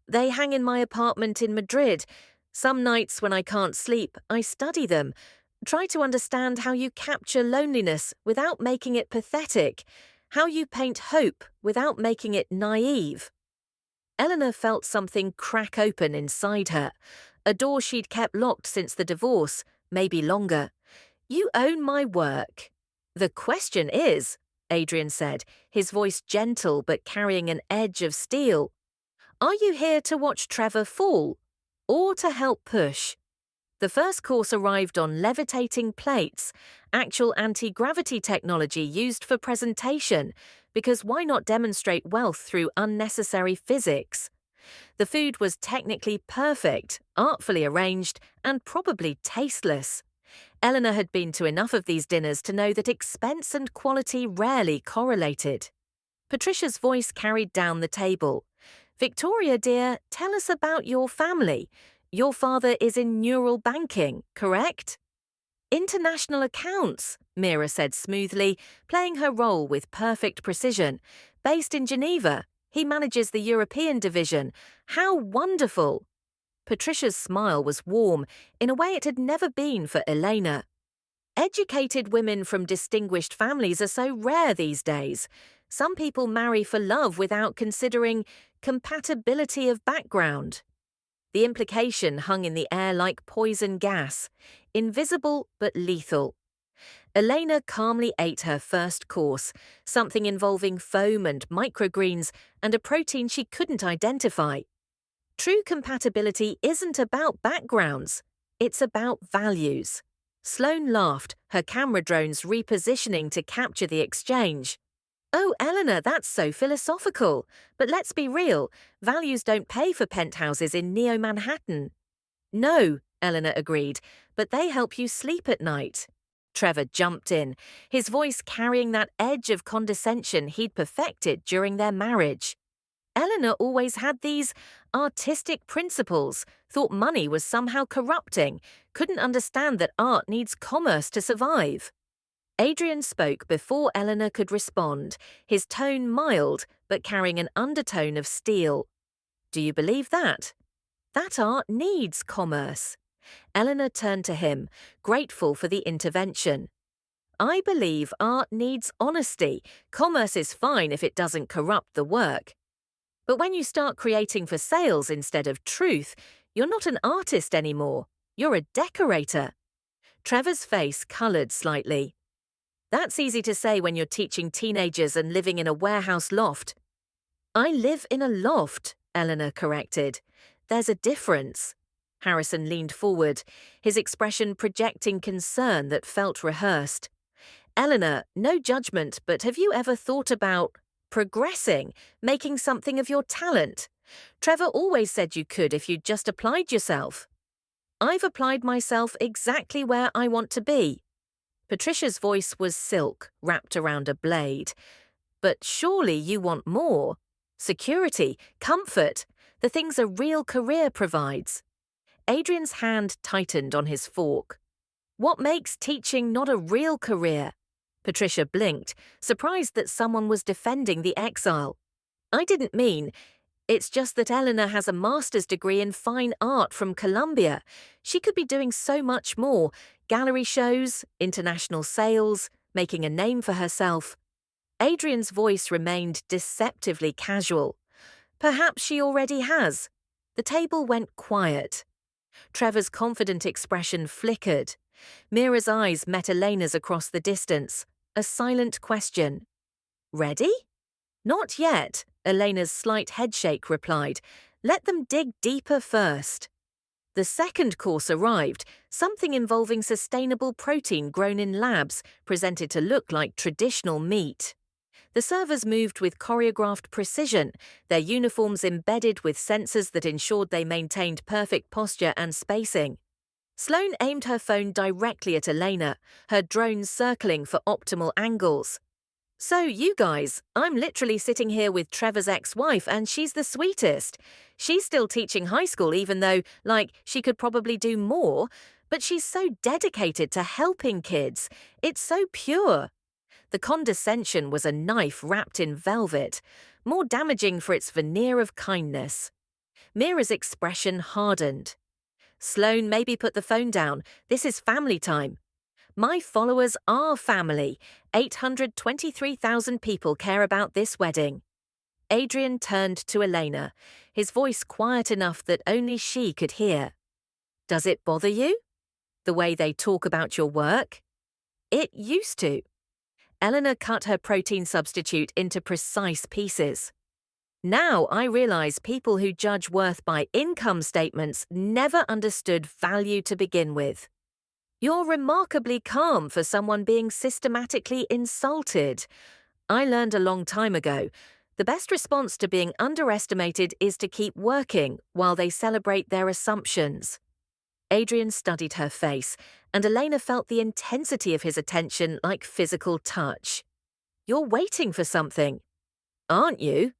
They hang in my apartment in Madrid. Some nights when I can't sleep, I study them. Try to understand how you capture loneliness without making it pathetic, how you paint hope without making it naive. Eleanor felt something crack open inside her, a door she'd kept locked since the divorce, maybe longer. You own my work. The question is, Adrian said, his voice gentle but carrying an edge of steel, are you here to watch Trevor fall, or to help push? The first course arrived on levitating plates, actual anti-gravity technology used for presentation, because why not demonstrate wealth through unnecessary physics? The food was technically perfect, artfully arranged, and probably tasteless. Eleanor had been to enough of these dinners to know that expense and quality rarely correlated. Patricia's voice carried down the table. Victoria, dear, tell us about your family. Your father is in neural banking, correct? International accounts, Mira said smoothly, playing her role with perfect precision. Based in Geneva, he manages the European division. How wonderful! Patricia's smile was warm, in a way it had never been for Elena. Educated women from distinguished families are so rare these days. Some people marry for love without considering compatibility of background. The implication hung in the air like poison gas, invisible but lethal. Elena calmly ate her first course, something involving foam and microgreens and a protein she couldn't identify. True compatibility isn't about backgrounds, it's about values. Sloane laughed, her camera drones repositioning to capture the exchange. Oh, Eleanor, that's so philosophical. But let's be real, values don't pay for penthouses in Neo-Manhattan. No, Eleanor agreed, but they help you sleep at night. Trevor jumped in, his voice carrying that edge of condescension he'd perfected during their marriage. Eleanor always had these artistic principles, thought money was somehow corrupting, couldn't understand that art needs commerce to survive. Adrian spoke before Eleanor could respond, his tone mild but carrying an undertone of steel. Do you believe that? That art needs commerce. Eleanor turned to him, grateful for the intervention. I believe art needs honesty. Commerce is fine if it doesn't corrupt the work. But when you start creating for sales instead of truth, you're not an artist anymore. You're a decorator. Trevor's face coloured slightly. That's easy to say when you're teaching teenagers and living in a warehouse loft. I live in a loft, Eleanor corrected. There's a difference. Harrison leaned forward, his expression projecting concern that felt rehearsed. Eleanor, no judgment, but have you ever thought about progressing, making something of your talent? Trevor always said you could if you'd just applied yourself. I've applied myself exactly where I want to be. Patricia's voice was silk, wrapped around a blade. But surely you want more. Security, comfort, the things a real career provides. Adrian's hand tightened on his fork. What makes teaching not a real career? Patricia blinked, surprised that someone was defending the exile. I didn't mean, It's just that Eleanor has a master's degree in fine art from Columbia. She could be doing so much more: gallery shows, international sales, making a name for herself. Adrian's voice remained deceptively casual. Perhaps she already has. The table went quiet. Trevor's confident expression flickered. Mira's eyes met Elena's across the distance. A silent question. Ready? Not yet, Elena's slight headshake replied. Let them dig deeper first. The second course arrived, something involving sustainable protein grown in labs, presented to look like traditional meat. The servers moved with choreographed precision, their uniforms embedded with sensors that ensured they maintained perfect posture and spacing. Sloane aimed her phone directly at Elena, her drone circling for optimal angles. So you guys, I'm literally sitting here with Trevor's ex-wife and she's the sweetest. She's still teaching high school even though, she could probably do more, but she's so dedicated to helping kids. It's so pure. The condescension was a knife wrapped in velvet, more damaging for its veneer of kindness. Mira's expression hardened. Sloane, maybe put the phone down. This is family time. My followers are family. 823,000 people care about this wedding. Adrian turned to Elena, his voice quiet enough that only she could hear. Does it bother you? The way they talk about your work? It used to. Eleanor cut her protein substitute into precise pieces. Now I realize people who judge worth by income statements never understood value to begin with. You're remarkably calm for someone being systematically insulted. I learned a long time ago, the best response to being underestimated is to keep working while they celebrate their assumptions. Adrian studied her face, and Elena felt the intensity of his attention like physical touch. You're waiting for something, aren't you?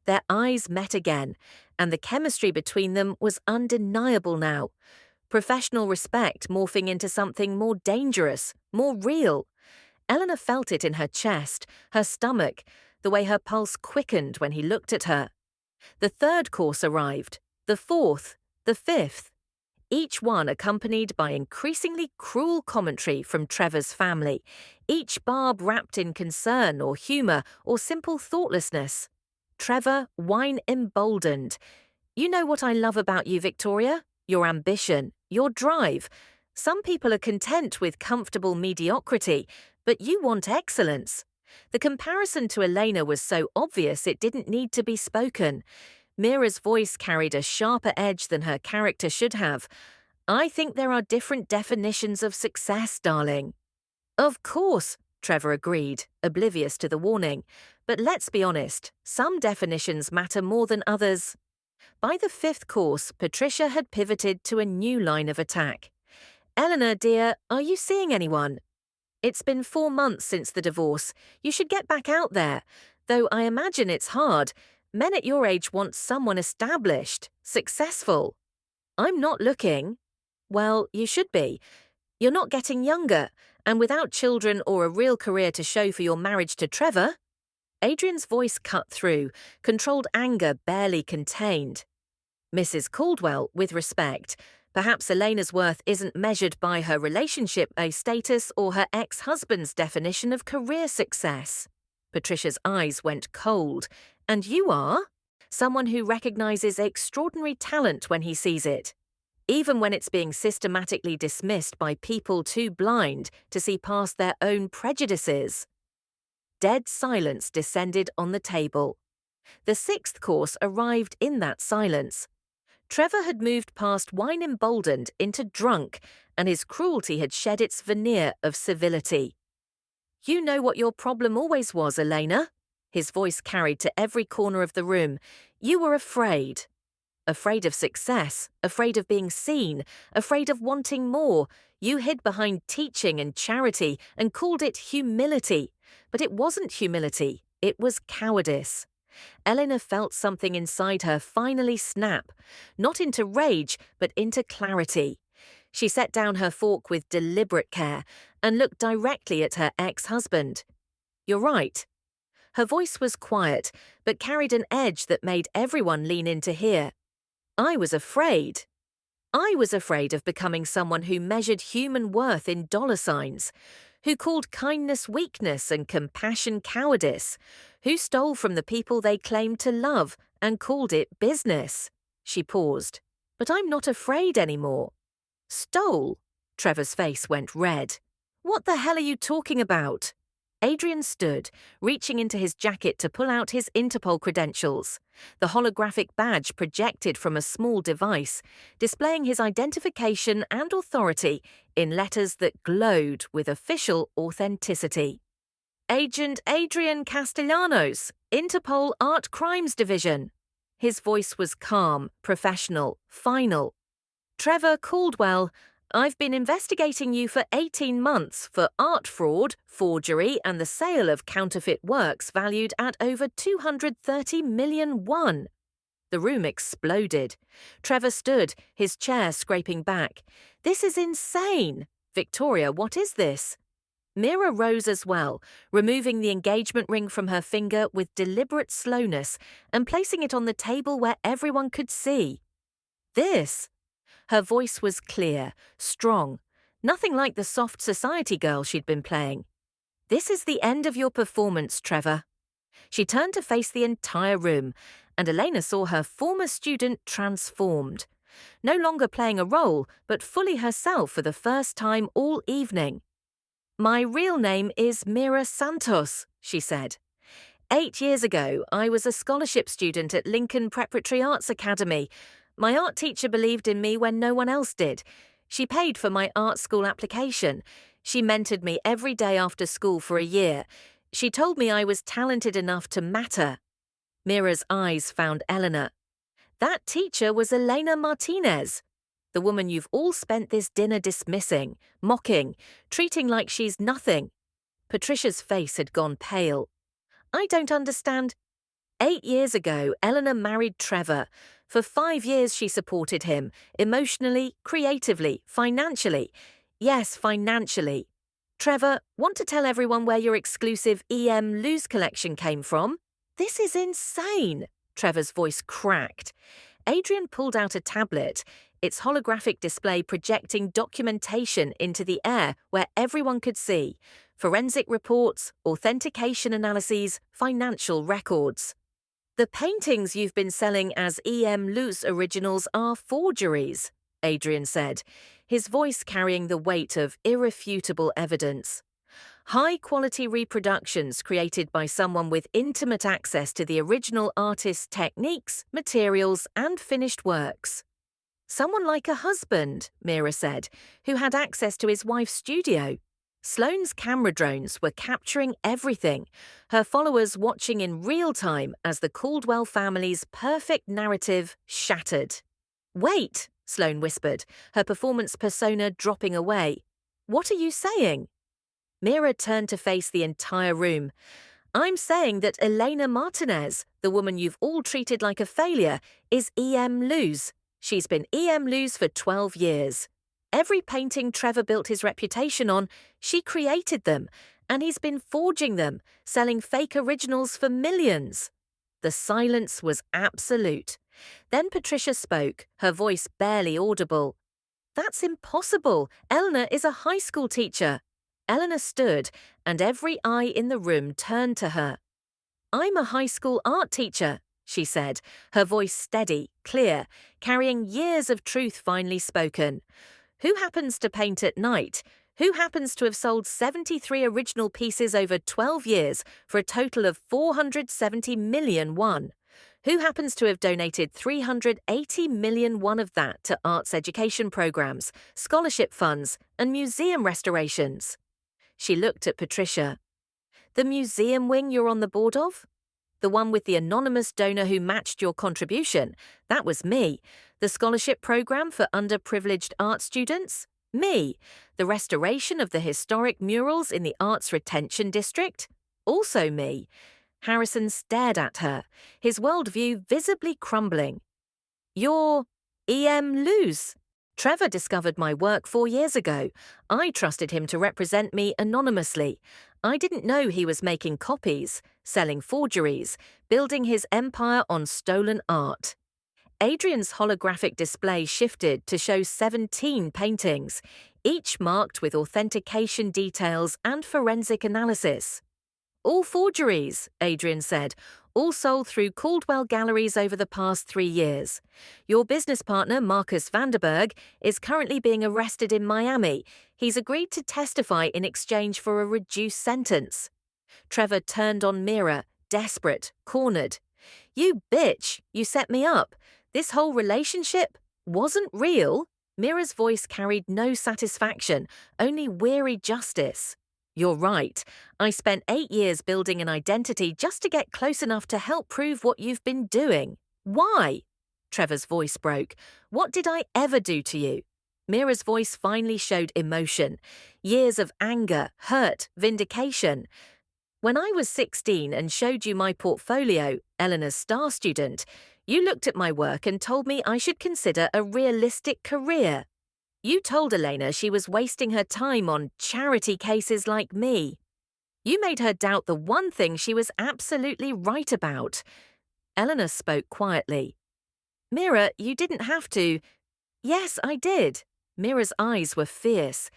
Their eyes met again, and the chemistry between them was undeniable now. Professional respect morphing into something more dangerous, more real. Eleanor felt it in her chest, her stomach, the way her pulse quickened when he looked at her. The third course arrived, the fourth, the fifth, each one accompanied by increasingly cruel commentary from Trevor's family, each barb wrapped in concern or humour or simple thoughtlessness. Trevor, wine emboldened. You know what I love about you, Victoria? Your ambition, your drive. Some people are content with comfortable mediocrity, but you want excellence. The comparison to Elena was so obvious it didn't need to be spoken. Mira's voice carried a sharper edge than her character should have. I think there are different definitions of success, darling. Of course, Trevor agreed, oblivious to the warning. But let's be honest, some definitions matter more than others. By the fifth course, Patricia had pivoted to a new line of attack. Eleanor, dear, are you seeing anyone? It's been 4 months since the divorce. You should get back out there. Though I imagine it's hard. Men at your age want someone established, successful. I'm not looking. Well, you should be. You're not getting younger, and without children or a real career to show for your marriage to Trevor. Adrian's voice cut through, controlled anger barely contained. Mrs. Caldwell, with respect, perhaps Elena's worth isn't measured by her relationship status or her ex-husband's definition of career success. Patricia's eyes went cold. And you are? Someone who recognizes extraordinary talent when he sees it, even when it's being systematically dismissed by people too blind to see past their own prejudices. Dead silence descended on the table. The sixth course arrived in that silence. Trevor had moved past wine emboldened into drunk, and his cruelty had shed its veneer of civility. You know what your problem always was, Elena. His voice carried to every corner of the room. You were afraid. Afraid of success, afraid of being seen, afraid of wanting more. You hid behind teaching and charity and called it humility. But it wasn't humility, it was cowardice. Eleanor felt something inside her finally snap, not into rage, but into clarity. She set down her fork with deliberate care and looked directly at her ex-husband. You're right. Her voice was quiet, but carried an edge that made everyone lean in to hear. I was afraid. I was afraid of becoming someone who measured human worth in dollar signs, who called kindness weakness and compassion cowardice, who stole from the people they claimed to love and called it business. She paused. But I'm not afraid anymore. Stole? Trevor's face went red. What the hell are you talking about? Adrian stood, reaching into his jacket to pull out his Interpol credentials. The holographic badge projected from a small device, displaying his identification and authority in letters that glowed with official authenticity. Agent Adrian Castellanos, Interpol Art Crimes Division. His voice was calm, professional, final. Trevor Caldwell, I've been investigating you for 18 months for art fraud, forgery, and the sale of counterfeit works valued at over 230 million won. The room exploded. Trevor stood, his chair scraping back. This is insane. Victoria, what is this? Mira rose as well, removing the engagement ring from her finger with deliberate slowness and placing it on the table where everyone could see. This. Her voice was clear, strong, nothing like the soft society girl she'd been playing. This is the end of your performance, Trevor. She turned to face the entire room, and Elena saw her former student transformed. No longer playing a role, but fully herself for the first time all evening. My real name is Mira Santos, she said. 8 years ago, I was a scholarship student at Lincoln Preparatory Arts Academy. My art teacher believed in me when no one else did. She paid for my art school application. She mentored me every day after school for a year. She told me I was talented enough to matter. Mira's eyes found Eleanor. That teacher was Elena Martinez, the woman you've all spent this dinner dismissing, mocking, treating like she's nothing. Patricia's face had gone pale. I don't understand. 8 years ago, Eleanor married Trevor. For 5 years she supported him, emotionally, creatively, financially. Yes, financially. Trevor, want to tell everyone where your exclusive EM Lose collection came from? This is insane. Trevor's voice cracked. Adrian pulled out a tablet, its holographic display projecting documentation into the air where everyone could see. Forensic reports, authentication analyses, financial records. The paintings you've been selling as EM Luz originals are forgeries, Adrian said, his voice carrying the weight of irrefutable evidence. High-quality reproductions created by someone with intimate access to the original artist's techniques, materials, and finished works. Someone like a husband, Mira said, who had access to his wife's studio. Sloane's camera drones were capturing everything, her followers watching in real time as the Caldwell family's perfect narrative shattered. Wait, Sloane whispered, her performance persona dropping away. What are you saying? Mira turned to face the entire room. I'm saying that Elena Martinez, the woman you've all treated like a failure, is EM Luz. She's been EM Luz for 12 years. Every painting Trevor built his reputation on, she created them, and he's been forging them, selling fake originals for millions. The silence was absolute. Then Patricia spoke, her voice barely audible. That's impossible. Eleanor is a high school teacher. Eleanor stood, and every eye in the room turned to her. I'm a high school art teacher, she said, her voice steady, clear, carrying years of truth finely spoken. Who happens to paint at night? Who happens to have sold 73 original pieces over 12 years for a total of 470 million won? Who happens to have donated 380 million won of that to arts education programs, scholarship funds, and museum restorations? She looked at Patricia. The museum wing you're on the board of? The one with the anonymous donor who matched your contribution? That was me. The scholarship program for underprivileged art students? Me. The restoration of the historic murals in the Arts Retention District? Also me. Harrison stared at her, his worldview visibly crumbling. You're EM Luz. Trevor discovered my work 4 years ago. I trusted him to represent me anonymously. I didn't know he was making copies, selling forgeries, building his empire on stolen art. Adrian's holographic display shifted to show 17 paintings, each marked with authentication details and forensic analysis. All forgeries, Adrian said, all sold through Caldwell Galleries over the past 3 years. Your business partner, Marcus Vanderberg, is currently being arrested in Miami. He's agreed to testify in exchange for a reduced sentence. Trevor turned on Mira, desperate, cornered. You bitch, you set me up. This whole relationship wasn't real. Mira's voice carried no satisfaction, only weary justice. You're right. I spent 8 years building an identity just to get close enough to help prove what you've been doing. Why? Trevor's voice broke. What did I ever do to you? Mira's voice finally showed emotion. Years of anger, hurt, vindication. When I was 16 and showed you my portfolio, Eleanor's star student, you looked at my work and told me I should consider a realistic career. You told Elena she was wasting her time on charity cases like me. You made her doubt the one thing she was absolutely right about. Eleanor spoke quietly. Mira, you didn't have to. Yes, I did. Mira's eyes were fierce.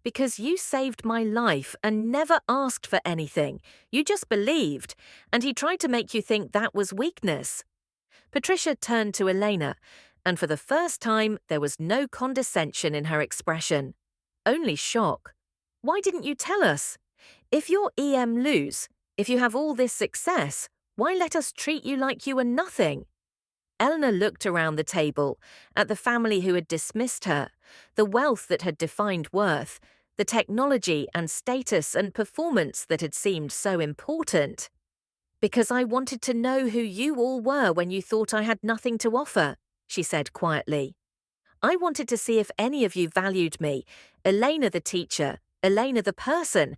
Because you saved my life and never asked for anything. You just believed, and he tried to make you think that was weakness. Patricia turned to Elena, and for the first time there was no condescension in her expression. Only shock. Why didn't you tell us? If you're EM lose, if you have all this success, why let us treat you like you were nothing? Eleanor looked around the table, at the family who had dismissed her, the wealth that had defined worth, the technology and status and performance that had seemed so important. Because I wanted to know who you all were when you thought I had nothing to offer, she said quietly. I wanted to see if any of you valued me, Elena the teacher, Elena the person,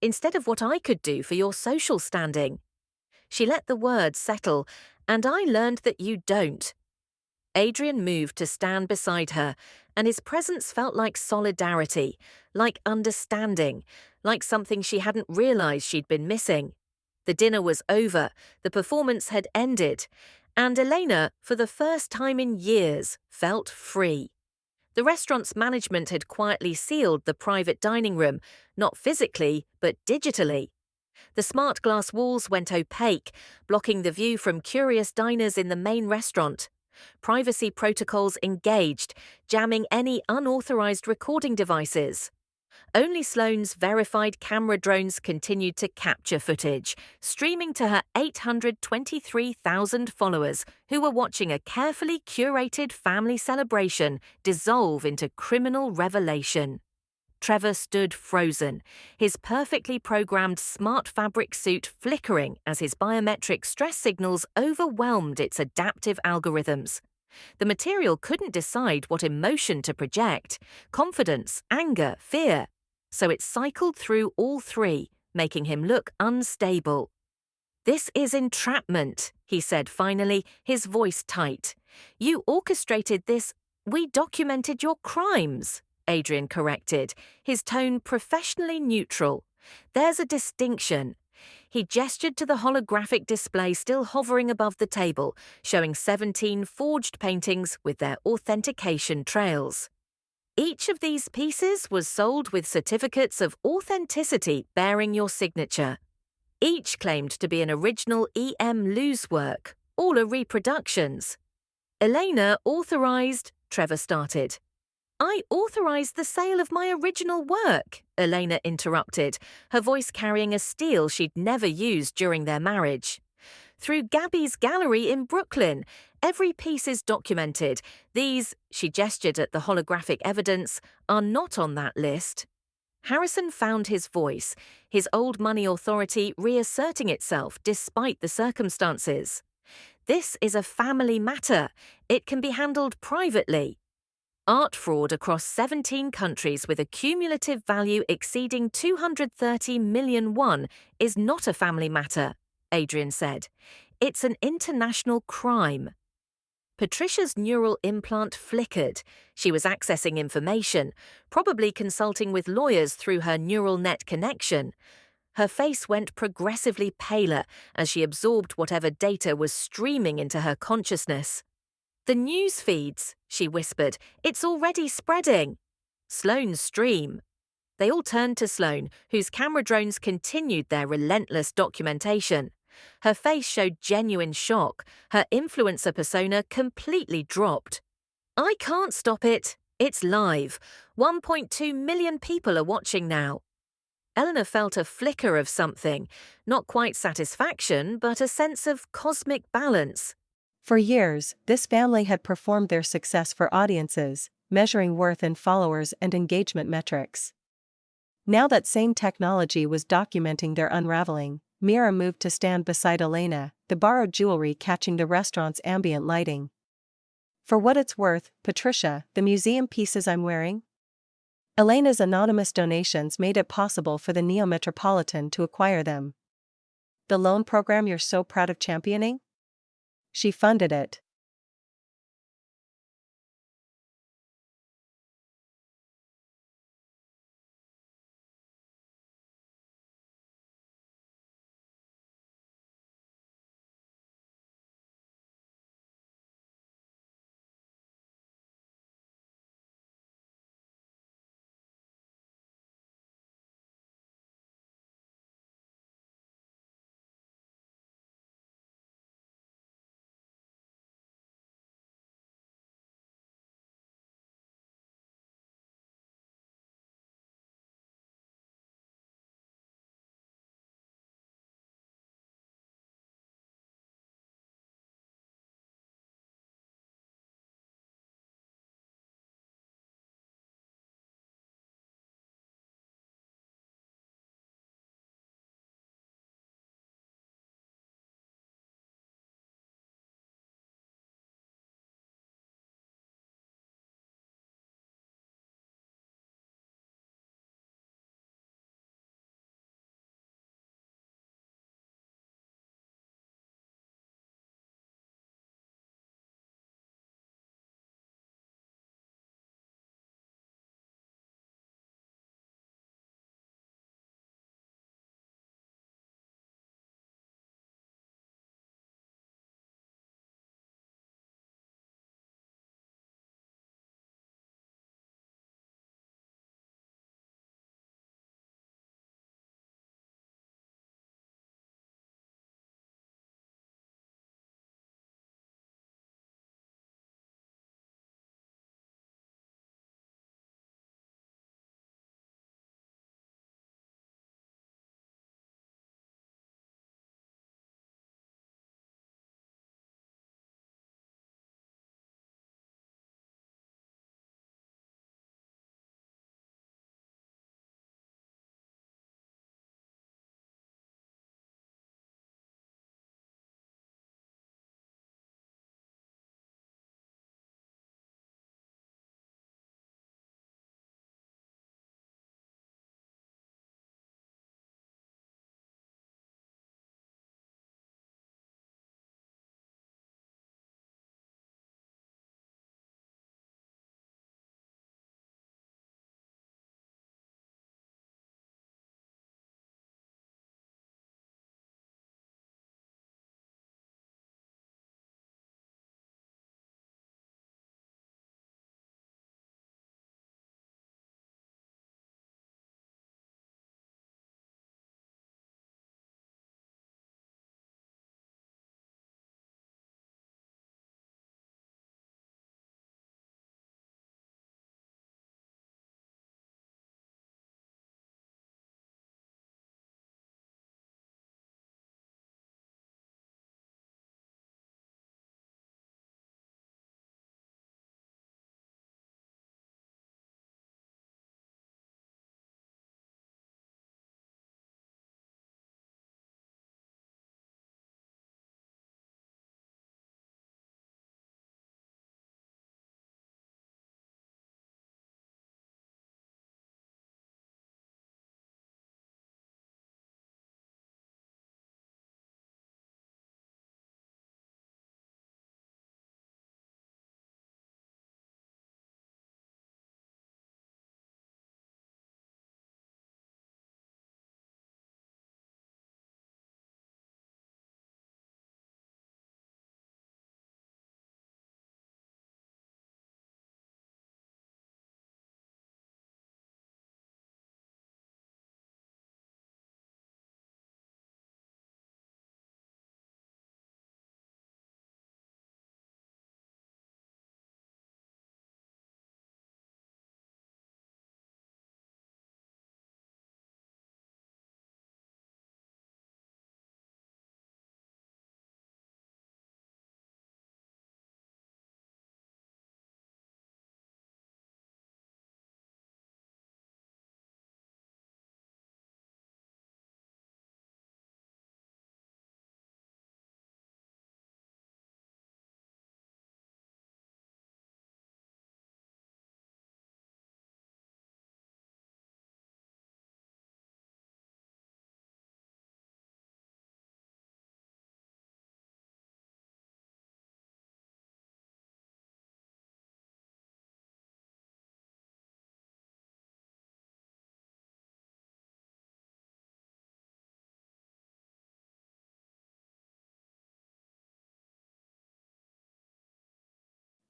instead of what I could do for your social standing. She let the words settle, and I learned that you don't. Adrian moved to stand beside her, and his presence felt like solidarity, like understanding, like something she hadn't realized she'd been missing. The dinner was over, the performance had ended, and Elena, for the first time in years, felt free. The restaurant's management had quietly sealed the private dining room, not physically, but digitally. The smart glass walls went opaque, blocking the view from curious diners in the main restaurant. Privacy protocols engaged, jamming any unauthorized recording devices. Only Sloane's verified camera drones continued to capture footage, streaming to her 823,000 followers who were watching a carefully curated family celebration dissolve into criminal revelation. Trevor stood frozen, his perfectly programmed smart fabric suit flickering as his biometric stress signals overwhelmed its adaptive algorithms. The material couldn't decide what emotion to project: confidence, anger, fear. So it cycled through all three, making him look unstable. This is entrapment, he said finally, his voice tight. You orchestrated this. We documented your crimes, Adrian corrected, his tone professionally neutral. There's a distinction. He gestured to the holographic display still hovering above the table, showing 17 forged paintings with their authentication trails. Each of these pieces was sold with certificates of authenticity bearing your signature. Each claimed to be an original EM Lose work, all are reproductions. Elena authorized, Trevor started. I authorized the sale of my original work, Elena interrupted, her voice carrying a steel she'd never used during their marriage. Through Gabby's gallery in Brooklyn, every piece is documented. These, she gestured at the holographic evidence, are not on that list. Harrison found his voice, his old money authority reasserting itself despite the circumstances. This is a family matter. It can be handled privately. Art fraud across 17 countries with a cumulative value exceeding 230 million won is not a family matter, Adrian said. It's an international crime. Patricia's neural implant flickered. She was accessing information, probably consulting with lawyers through her neural net connection. Her face went progressively paler as she absorbed whatever data was streaming into her consciousness. "The news feeds," she whispered. "It's already spreading." Sloane's stream. They all turned to Sloane, whose camera drones continued their relentless documentation. Her face showed genuine shock. Her influencer persona completely dropped. "I can't stop it. It's live. 1.2 million people are watching now." Eleanor felt a flicker of something, not quite satisfaction, but a sense of cosmic balance. For years, this family had performed their success for audiences, measuring worth in followers and engagement metrics. Now that same technology was documenting their unraveling, Mira moved to stand beside Elena, the borrowed jewelry catching the restaurant's ambient lighting. "For what it's worth, Patricia, the museum pieces I'm wearing?" Elena's anonymous donations made it possible for the Neo Metropolitan to acquire them. "The loan program you're so proud of championing?" She funded it.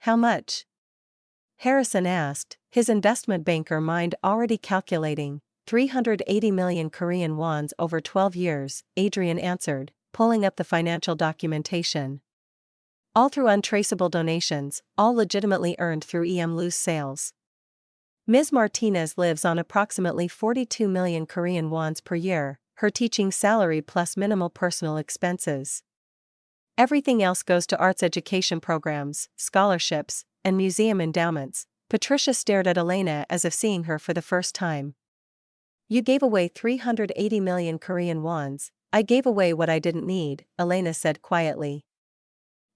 How much? Harrison asked, his investment banker mind already calculating. 380 million Korean wons over 12 years, Adrian answered, pulling up the financial documentation. All through untraceable donations, all legitimately earned through loose sales. Ms. Martinez lives on approximately 42 million Korean wons per year, her teaching salary plus minimal personal expenses. Everything else goes to arts education programs, scholarships, and museum endowments. Patricia stared at Elena as if seeing her for the first time. You gave away 380 million Korean wons. I gave away what I didn't need, Elena said quietly.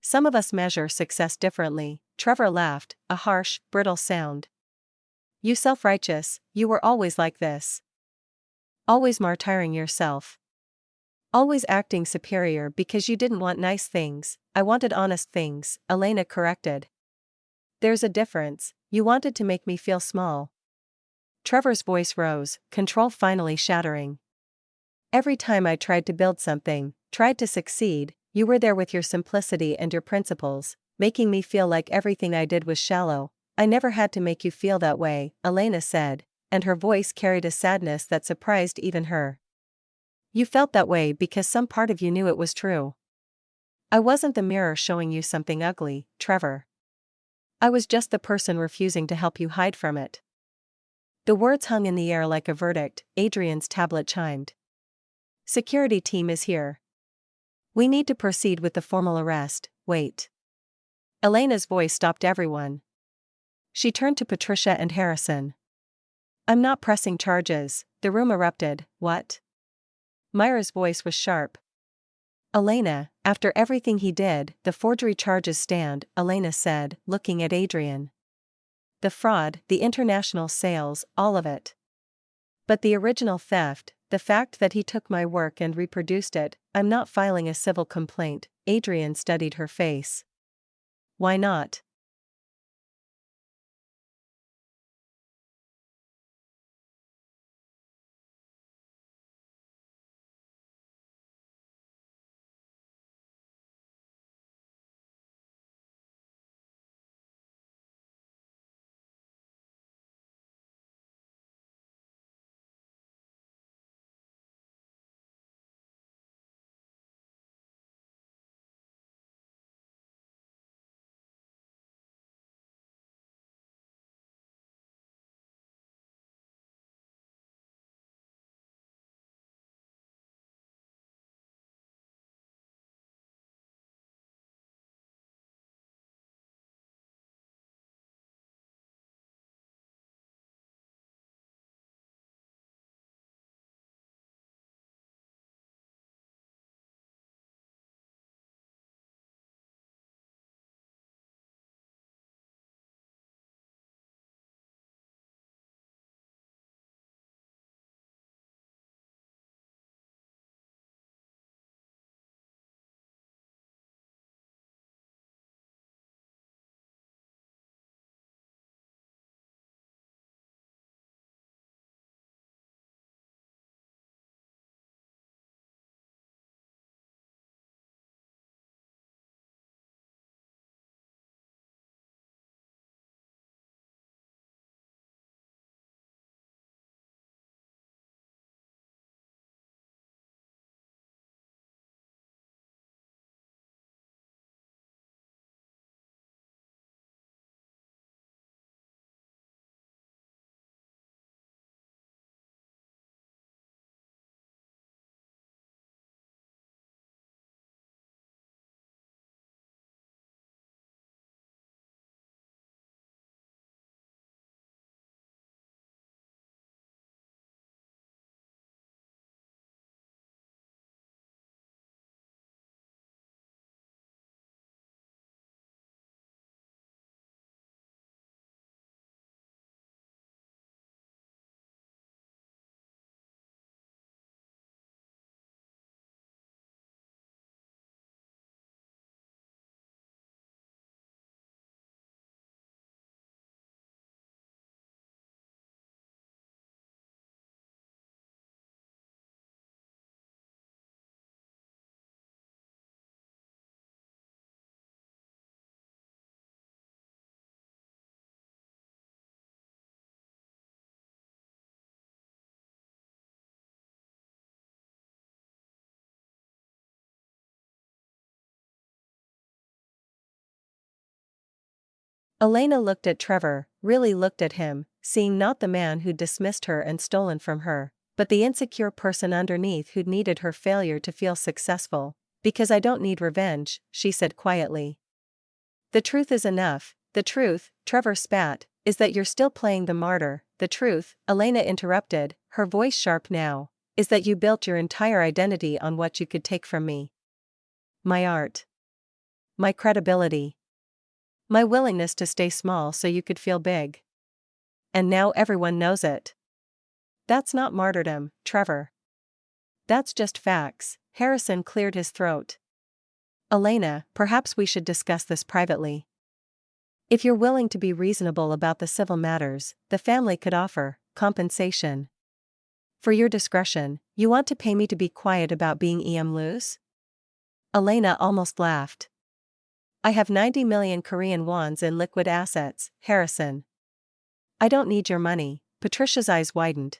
Some of us measure success differently, Trevor laughed, a harsh, brittle sound. You self-righteous, you were always like this. Always martyring yourself. Always acting superior because you didn't want nice things, I wanted honest things, Elena corrected. There's a difference, you wanted to make me feel small. Trevor's voice rose, control finally shattering. Every time I tried to build something, tried to succeed, you were there with your simplicity and your principles, making me feel like everything I did was shallow. I never had to make you feel that way, Elena said, and her voice carried a sadness that surprised even her. You felt that way because some part of you knew it was true. I wasn't the mirror showing you something ugly, Trevor. I was just the person refusing to help you hide from it. The words hung in the air like a verdict, Adrian's tablet chimed. Security team is here. We need to proceed with the formal arrest, wait. Elena's voice stopped everyone. She turned to Patricia and Harrison. I'm not pressing charges, the room erupted, what? Myra's voice was sharp. Elena, after everything he did, the forgery charges stand, Elena said, looking at Adrian. The fraud, the international sales, all of it. But the original theft, the fact that he took my work and reproduced it, I'm not filing a civil complaint, Adrian studied her face. Why not? Elena looked at Trevor, really looked at him, seeing not the man who'd dismissed her and stolen from her, but the insecure person underneath who'd needed her failure to feel successful. Because I don't need revenge, she said quietly. The truth is enough. The truth, Trevor spat, is that you're still playing the martyr. The truth, Elena interrupted, her voice sharp now, is that you built your entire identity on what you could take from me. My art. My credibility. My willingness to stay small so you could feel big. And now everyone knows it. That's not martyrdom, Trevor. That's just facts. Harrison cleared his throat. Elena, perhaps we should discuss this privately. If you're willing to be reasonable about the civil matters, the family could offer compensation. For your discretion, you want to pay me to be quiet about being loose? Elena almost laughed. I have 90 million Korean wons in liquid assets, Harrison. I don't need your money. Patricia's eyes widened.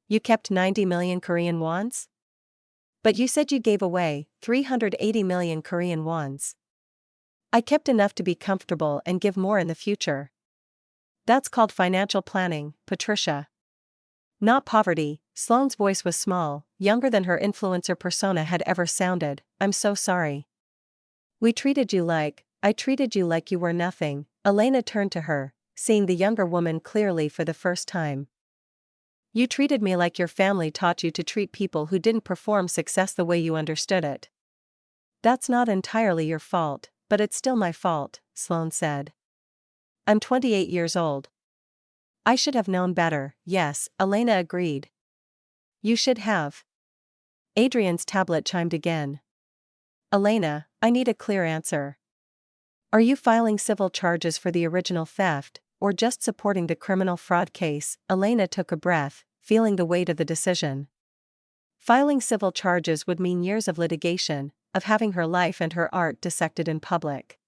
You kept 90 million Korean wons? But you said you gave away 380 million Korean wons. I kept enough to be comfortable and give more in the future. That's called financial planning, Patricia. Not poverty. Sloane's voice was small, younger than her influencer persona had ever sounded. I'm so sorry. I treated you like you were nothing. Elena turned to her, seeing the younger woman clearly for the first time. You treated me like your family taught you to treat people who didn't perform success the way you understood it. That's not entirely your fault, but it's still my fault, Sloane said. I'm 28 years old. I should have known better. Yes, Elena agreed. You should have. Adrian's tablet chimed again. Elena, I need a clear answer. Are you filing civil charges for the original theft, or just supporting the criminal fraud case? Elena took a breath, feeling the weight of the decision. Filing civil charges would mean years of litigation, of having her life and her art dissected in public.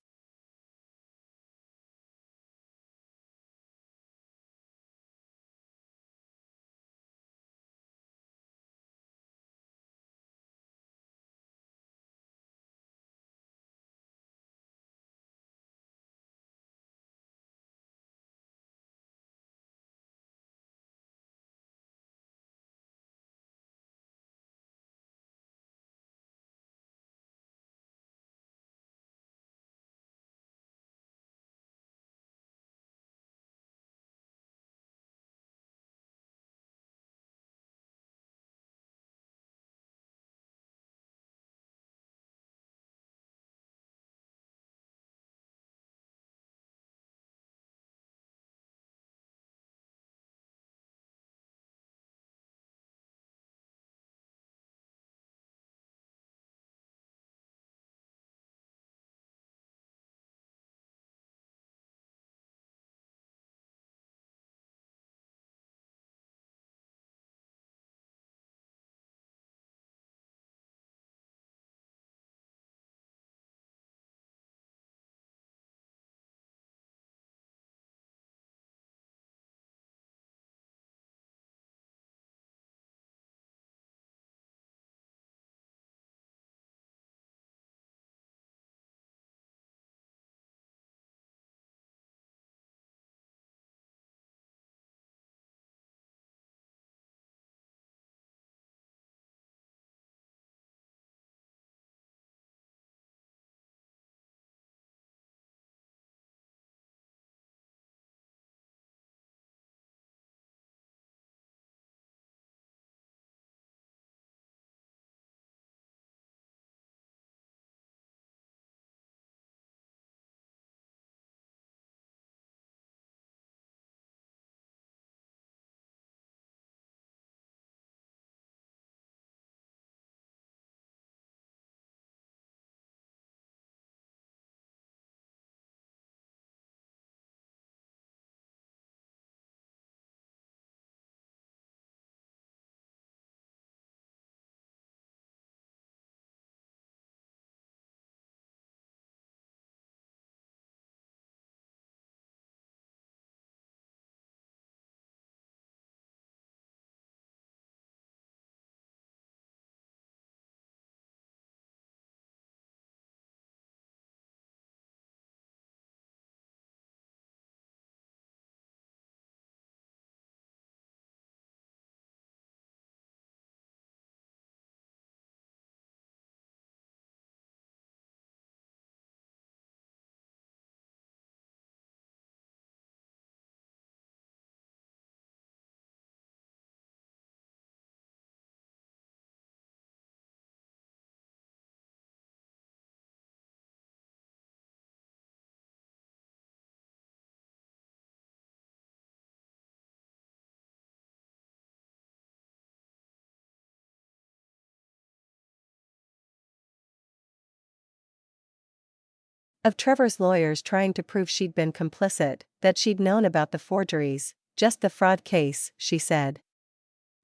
Of Trevor's lawyers trying to prove she'd been complicit, that she'd known about the forgeries, just the fraud case, she said.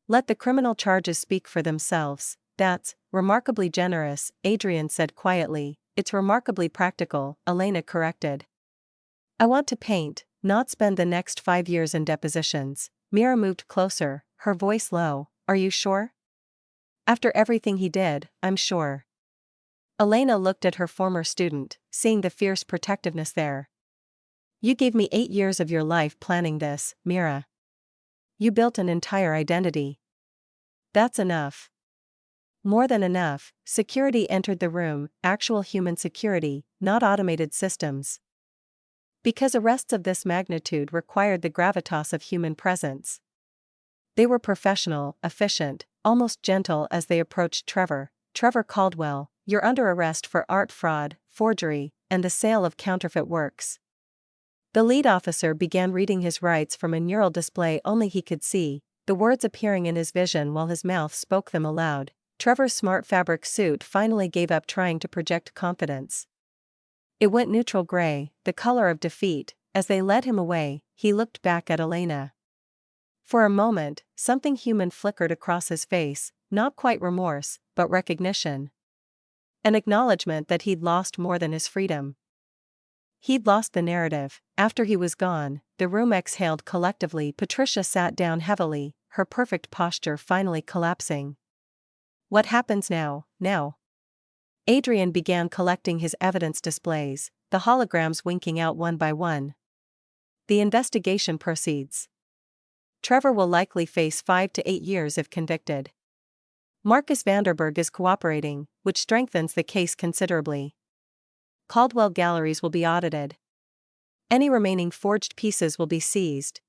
Let the criminal charges speak for themselves. That's remarkably generous, Adrian said quietly. It's remarkably practical, Elena corrected. I want to paint, not spend the next 5 years in depositions. Mira moved closer, her voice low. Are you sure? After everything he did, I'm sure. Elena looked at her former student, seeing the fierce protectiveness there. You gave me 8 years of your life planning this, Mira. You built an entire identity. That's enough. More than enough. Security entered the room, actual human security, not automated systems. Because arrests of this magnitude required the gravitas of human presence. They were professional, efficient, almost gentle as they approached Trevor. Trevor Caldwell, you're under arrest for art fraud, forgery, and the sale of counterfeit works. The lead officer began reading his rights from a neural display only he could see, the words appearing in his vision while his mouth spoke them aloud. Trevor's smart fabric suit finally gave up trying to project confidence. It went neutral gray, the color of defeat. As they led him away, he looked back at Elena. For a moment, something human flickered across his face, not quite remorse, but recognition. An acknowledgement that he'd lost more than his freedom. He'd lost the narrative. After he was gone, the room exhaled collectively. Patricia sat down heavily, her perfect posture finally collapsing. What happens now? Adrian began collecting his evidence displays, the holograms winking out one by one. The investigation proceeds. Trevor will likely face 5 to 8 years if convicted. Marcus Vanderberg is cooperating, which strengthens the case considerably. Caldwell galleries will be audited. Any remaining forged pieces will be seized.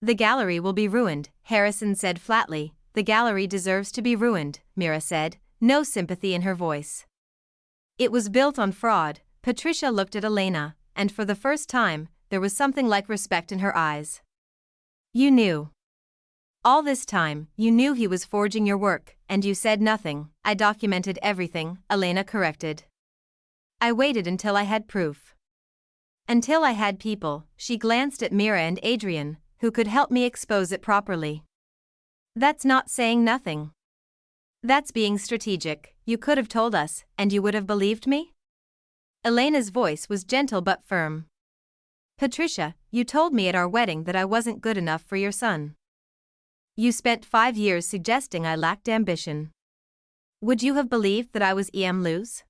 The gallery will be ruined, Harrison said flatly. The gallery deserves to be ruined, Mira said, no sympathy in her voice. It was built on fraud. Patricia looked at Elena, and for the first time, there was something like respect in her eyes. You knew. All this time, you knew he was forging your work, and you said nothing. I documented everything, Elena corrected. I waited until I had proof. Until I had people. She glanced at Mira and Adrian, who could help me expose it properly. That's not saying nothing. That's being strategic. You could have told us, and you would have believed me? Elena's voice was gentle but firm. Patricia, you told me at our wedding that I wasn't good enough for your son. You spent 5 years suggesting I lacked ambition. Would you have believed that I was loose?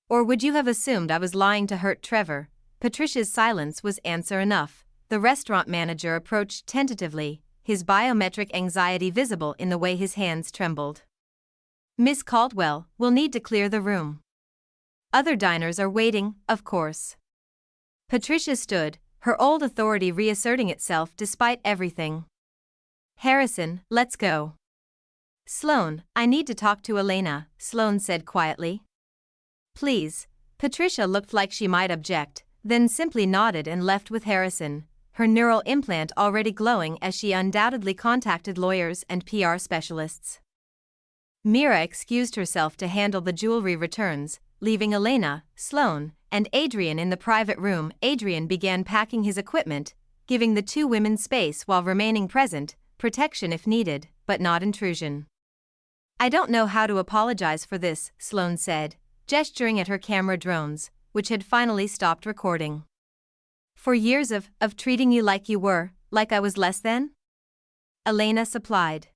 Or would you have assumed I was lying to hurt Trevor? Patricia's silence was answer enough. The restaurant manager approached tentatively, his biometric anxiety visible in the way his hands trembled. Miss Caldwell, we'll need to clear the room. Other diners are waiting, of course. Patricia stood, her old authority reasserting itself despite everything. Harrison, let's go. Sloane, I need to talk to Elena, Sloane said quietly. Please. Patricia looked like she might object, then simply nodded and left with Harrison, her neural implant already glowing as she undoubtedly contacted lawyers and PR specialists. Mira excused herself to handle the jewelry returns, leaving Elena, Sloane, and Adrian in the private room. Adrian began packing his equipment, giving the two women space while remaining present, protection if needed, but not intrusion. I don't know how to apologize for this, Sloane said, gesturing at her camera drones, which had finally stopped recording. For years of treating you like I was less than? Elena supplied.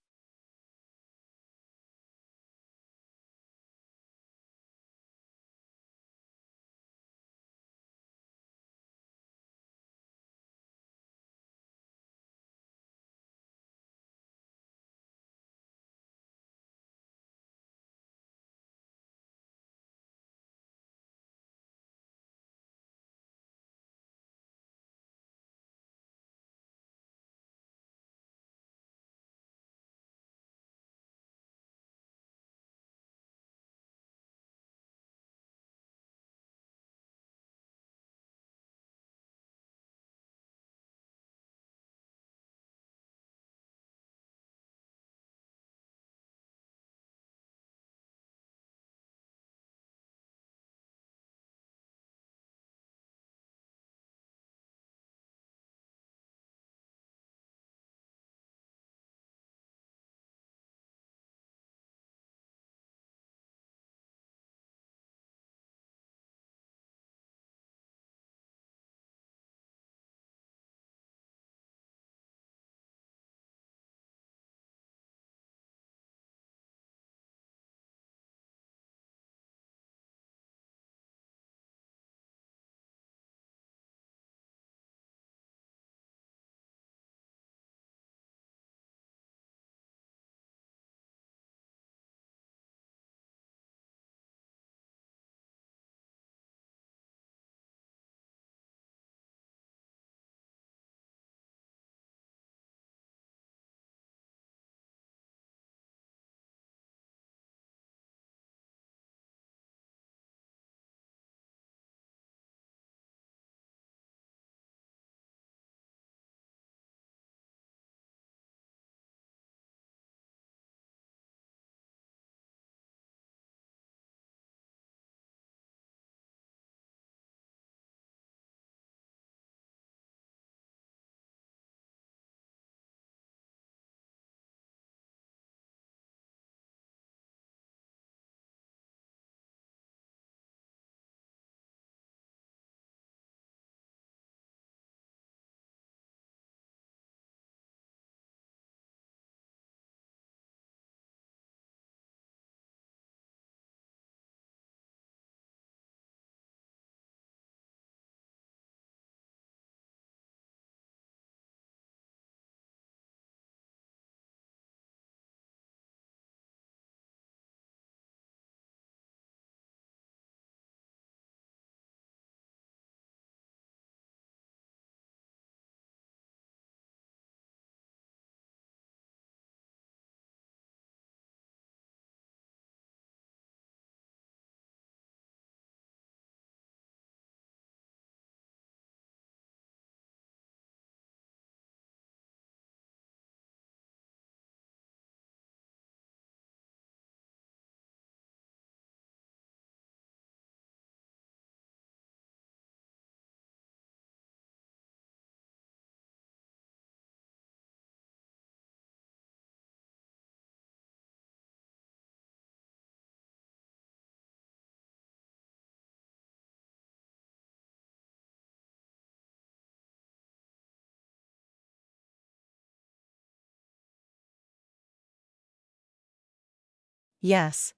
Yes.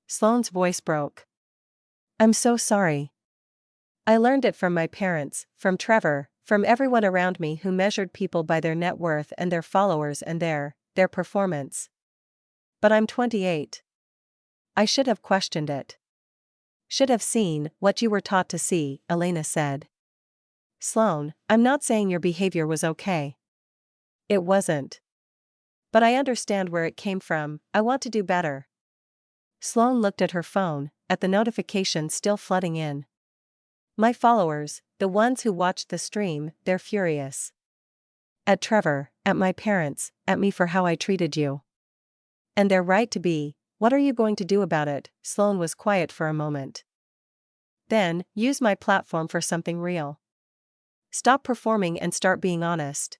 Sloane's voice broke. I'm so sorry. I learned it from my parents, from Trevor, from everyone around me who measured people by their net worth and their followers and their performance. But I'm 28. I should have questioned it. Should have seen what you were taught to see, Elena said. Sloane, I'm not saying your behavior was okay. It wasn't. But I understand where it came from. I want to do better. Sloane looked at her phone, at the notifications still flooding in. My followers, the ones who watched the stream, they're furious. At Trevor, at my parents, at me for how I treated you. And they're right to be. What are you going to do about it? Sloane was quiet for a moment. Then, use my platform for something real. Stop performing and start being honest.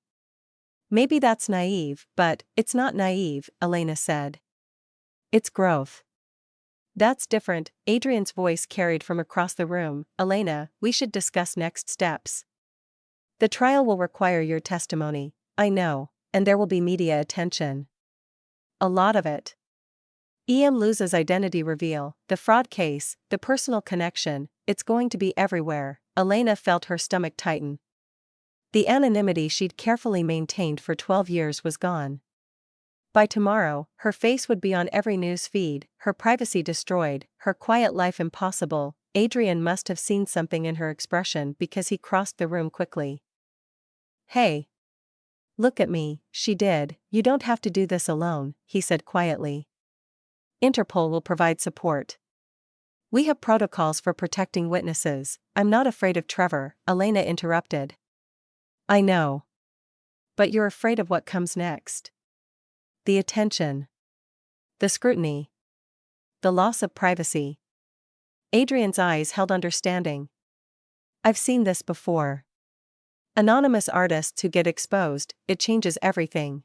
Maybe that's naive, but it's not naive, Elena said. It's growth. That's different, Adrian's voice carried from across the room. Elena, we should discuss next steps. The trial will require your testimony, I know, and there will be media attention. A lot of it. Luz's identity reveal, the fraud case, the personal connection, it's going to be everywhere. Elena felt her stomach tighten. The anonymity she'd carefully maintained for 12 years was gone. By tomorrow, her face would be on every news feed, her privacy destroyed, her quiet life impossible. Adrian must have seen something in her expression because he crossed the room quickly. Hey. Look at me, she did. You don't have to do this alone, he said quietly. Interpol will provide support. We have protocols for protecting witnesses. I'm not afraid of Trevor, Elena interrupted. I know. But you're afraid of what comes next. The attention. The scrutiny. The loss of privacy. Adrian's eyes held understanding. I've seen this before. Anonymous artists who get exposed, it changes everything.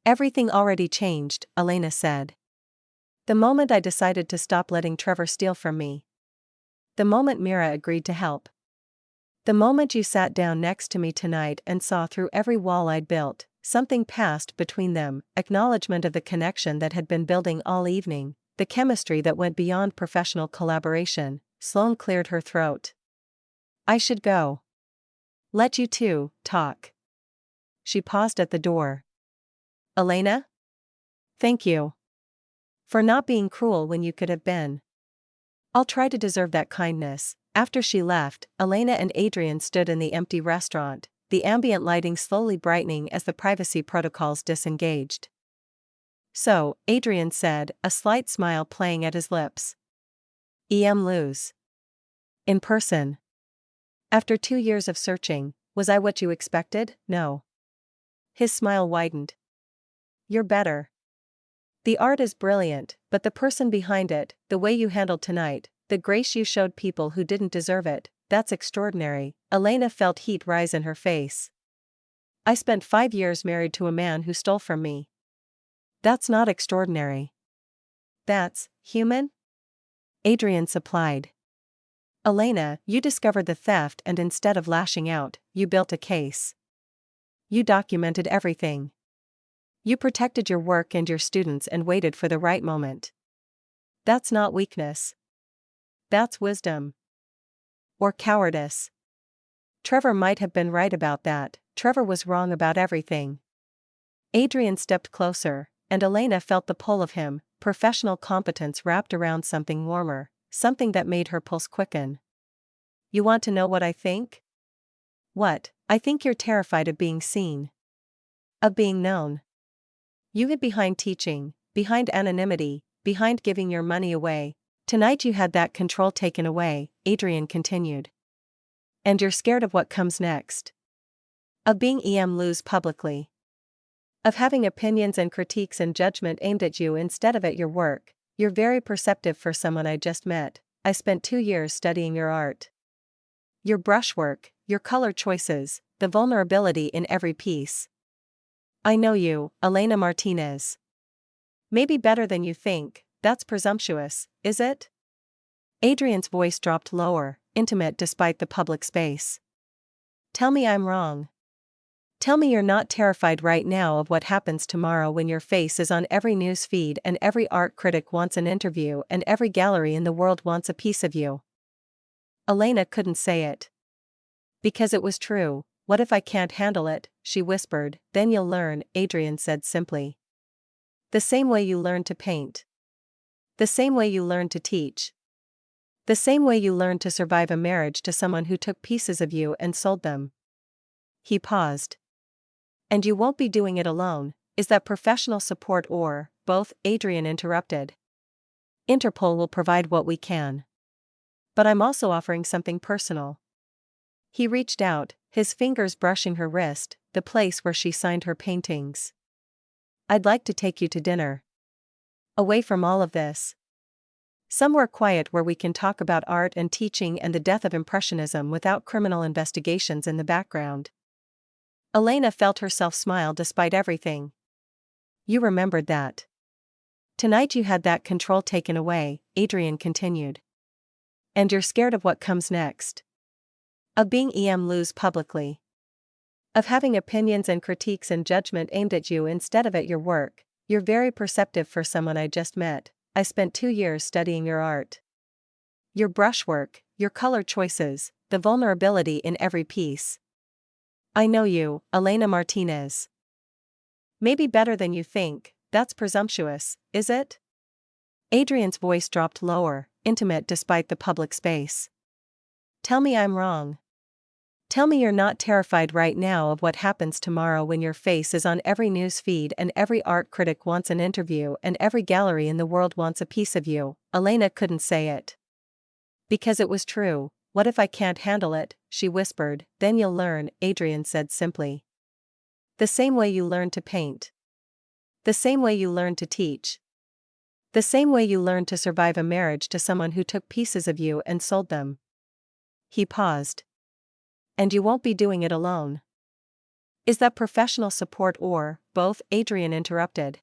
Everything already changed, Elena said. The moment I decided to stop letting Trevor steal from me. The moment Mira agreed to help. The moment you sat down next to me tonight and saw through every wall I'd built. Something passed between them, acknowledgement of the connection that had been building all evening, the chemistry that went beyond professional collaboration. Sloane cleared her throat. I should go. Let you two talk. She paused at the door. Elena? Thank you. For not being cruel when you could have been. I'll try to deserve that kindness. After she left, Elena and Adrian stood in the empty restaurant, the ambient lighting slowly brightening as the privacy protocols disengaged. So, Adrian said, a slight smile playing at his lips. Lose. In person. After 2 years of searching, was I what you expected? No. His smile widened. You're better. The art is brilliant, but the person behind it, the way you handled tonight, the grace you showed people who didn't deserve it, that's extraordinary. Elena felt heat rise in her face. I spent 5 years married to a man who stole from me. That's not extraordinary. That's human? Adrian supplied. Elena, you discovered the theft and instead of lashing out, you built a case. You documented everything. You protected your work and your students and waited for the right moment. That's not weakness. That's wisdom. Or cowardice. Trevor might have been right about that. Trevor was wrong about everything. Adrian stepped closer, and Elena felt the pull of him, professional competence wrapped around something warmer, something that made her pulse quicken. You want to know what I think? What? I think you're terrified of being seen. Of being known. You hid behind teaching, behind anonymity, behind giving your money away. Tonight you had that control taken away, Adrian continued. And you're scared of what comes next. Of being lose publicly. Of having opinions and critiques and judgment aimed at you instead of at your work. You're very perceptive for someone I just met. I spent 2 years studying your art. Your brushwork, your color choices, the vulnerability in every piece. I know you, Elena Martinez. Maybe better than you think. That's presumptuous, is it? Adrian's voice dropped lower, intimate despite the public space. Tell me I'm wrong. Tell me you're not terrified right now of what happens tomorrow when your face is on every news feed and every art critic wants an interview and every gallery in the world wants a piece of you. Elena couldn't say it. Because it was true. What if I can't handle it? She whispered. Then you'll learn, Adrian said simply. The same way you learned to paint. The same way you learned to teach. The same way you learned to survive a marriage to someone who took pieces of you and sold them. He paused. And you won't be doing it alone. Is that professional support or both? Adrian interrupted. Interpol will provide what we can. But I'm also offering something personal. He reached out, his fingers brushing her wrist, the place where she signed her paintings. I'd like to take you to dinner. Away from all of this. Somewhere quiet where we can talk about art and teaching and the death of Impressionism without criminal investigations in the background. Elena felt herself smile despite everything. You remembered that. Tonight you had that control taken away, Adrian continued. And you're scared of what comes next. Of being lose publicly. Of having opinions and critiques and judgment aimed at you instead of at your work. You're very perceptive for someone I just met. I spent 2 years studying your art. Your brushwork, your color choices, the vulnerability in every piece. I know you, Elena Martinez. Maybe better than you think. That's presumptuous, is it? Adrian's voice dropped lower, intimate despite the public space. Tell me I'm wrong. Tell me you're not terrified right now of what happens tomorrow when your face is on every news feed and every art critic wants an interview and every gallery in the world wants a piece of you. Elena couldn't say it. Because it was true. What if I can't handle it? She whispered. Then you'll learn, Adrian said simply. The same way you learned to paint. The same way you learned to teach. The same way you learned to survive a marriage to someone who took pieces of you and sold them. He paused. And you won't be doing it alone. Is that professional support or both? Adrian interrupted.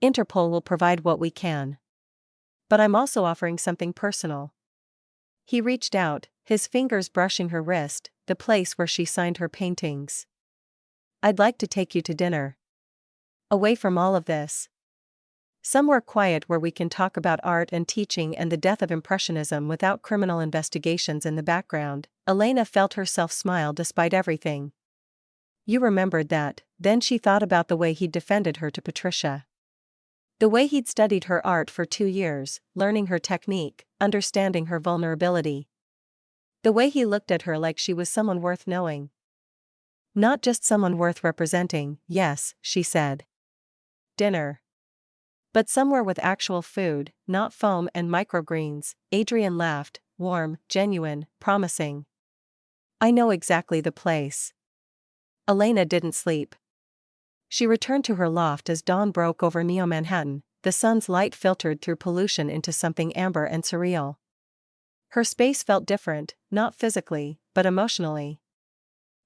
Interpol will provide what we can. But I'm also offering something personal. He reached out, his fingers brushing her wrist, the place where she signed her paintings. I'd like to take you to dinner. Away from all of this. Somewhere quiet where we can talk about art and teaching and the death of Impressionism without criminal investigations in the background. Elena felt herself smile despite everything. You remembered that. Then she thought about the way he'd defended her to Patricia. The way he'd studied her art for 2 years, learning her technique, understanding her vulnerability. The way he looked at her like she was someone worth knowing. Not just someone worth representing. Yes, she said. Dinner. But somewhere with actual food, not foam and microgreens. Adrian laughed, warm, genuine, promising. I know exactly the place. Elena didn't sleep. She returned to her loft as dawn broke over Neo-Manhattan, the sun's light filtered through pollution into something amber and surreal. Her space felt different, not physically, but emotionally.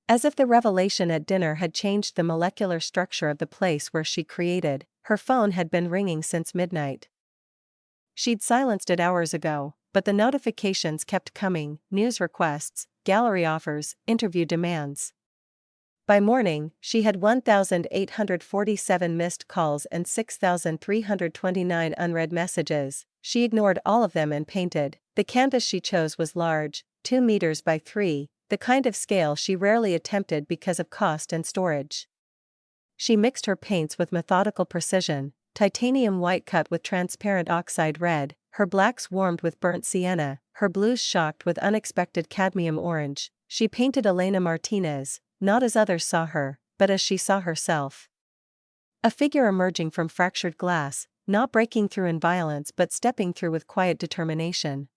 As if the revelation at dinner had changed the molecular structure of the place where she created. Her phone had been ringing since midnight. She'd silenced it hours ago, but the notifications kept coming, news requests, gallery offers, interview demands. By morning, she had 1,847 missed calls and 6,329 unread messages. She ignored all of them and painted. The canvas she chose was large, 2 meters by 3, the kind of scale she rarely attempted because of cost and storage. She mixed her paints with methodical precision, titanium white cut with transparent oxide red, her blacks warmed with burnt sienna, her blues shocked with unexpected cadmium orange. She painted Elena Martinez, not as others saw her, but as she saw herself. A figure emerging from fractured glass, not breaking through in violence but stepping through with quiet determination.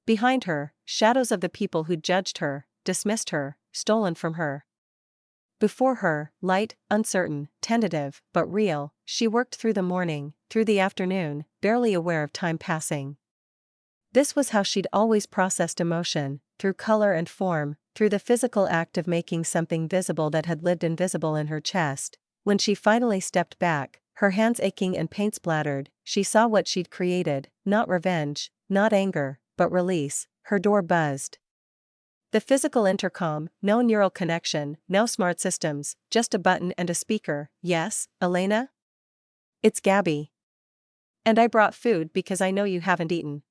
Behind her, shadows of the people who judged her, dismissed her, stolen from her. Before her, light, uncertain, tentative, but real, she worked through the morning, through the afternoon, barely aware of time passing. This was how she'd always processed emotion, through color and form, through the physical act of making something visible that had lived invisible in her chest. When she finally stepped back, her hands aching and paint splattered, she saw what she'd created, not revenge, not anger, but release. Her door buzzed. The physical intercom, no neural connection, no smart systems, just a button and a speaker. Yes, Elena? It's Gabby. And I brought food because I know you haven't eaten.